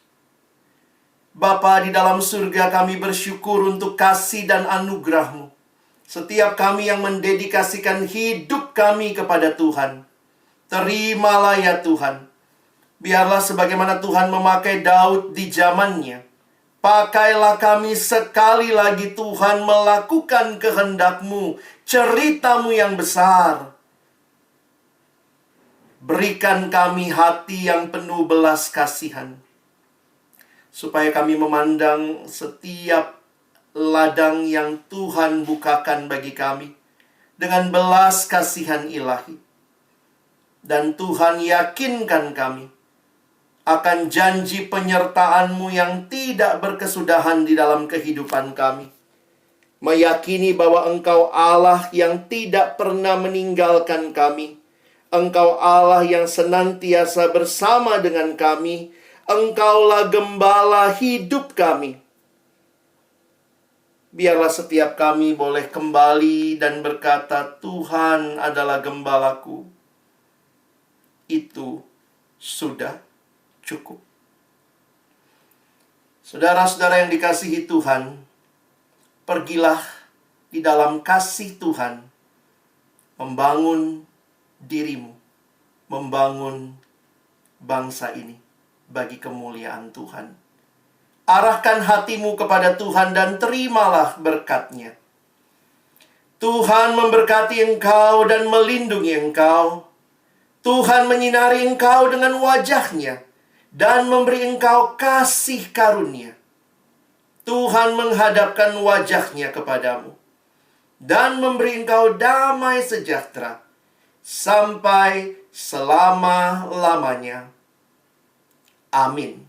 Bapa di dalam surga, kami bersyukur untuk kasih dan anugerah-Mu. Setiap kami yang mendedikasikan hidup kami kepada Tuhan, terimalah ya Tuhan. Biarlah sebagaimana Tuhan memakai Daud di zamannya, pakailah kami sekali lagi Tuhan melakukan kehendak-Mu, cerita-Mu yang besar. Berikan kami hati yang penuh belas kasihan, supaya kami memandang setiap ladang yang Tuhan bukakan bagi kami dengan belas kasihan ilahi. Dan Tuhan yakinkan kami akan janji penyertaan-Mu yang tidak berkesudahan di dalam kehidupan kami. Meyakini bahwa Engkau Allah yang tidak pernah meninggalkan kami. Engkau Allah yang senantiasa bersama dengan kami. Engkaulah gembala hidup kami. Biarlah setiap kami boleh kembali dan berkata, Tuhan adalah gembalaku. Itu sudah cukup. Saudara-saudara yang dikasihi Tuhan, pergilah di dalam kasih Tuhan, membangun dirimu, membangun bangsa ini bagi kemuliaan Tuhan. Arahkan hatimu kepada Tuhan dan terimalah berkat-Nya. Tuhan memberkati engkau dan melindungi engkau. Tuhan menyinari engkau dengan wajah-Nya dan memberi engkau kasih karunia. Tuhan menghadapkan wajah-Nya kepadamu dan memberi engkau damai sejahtera sampai selama-lamanya. Amin.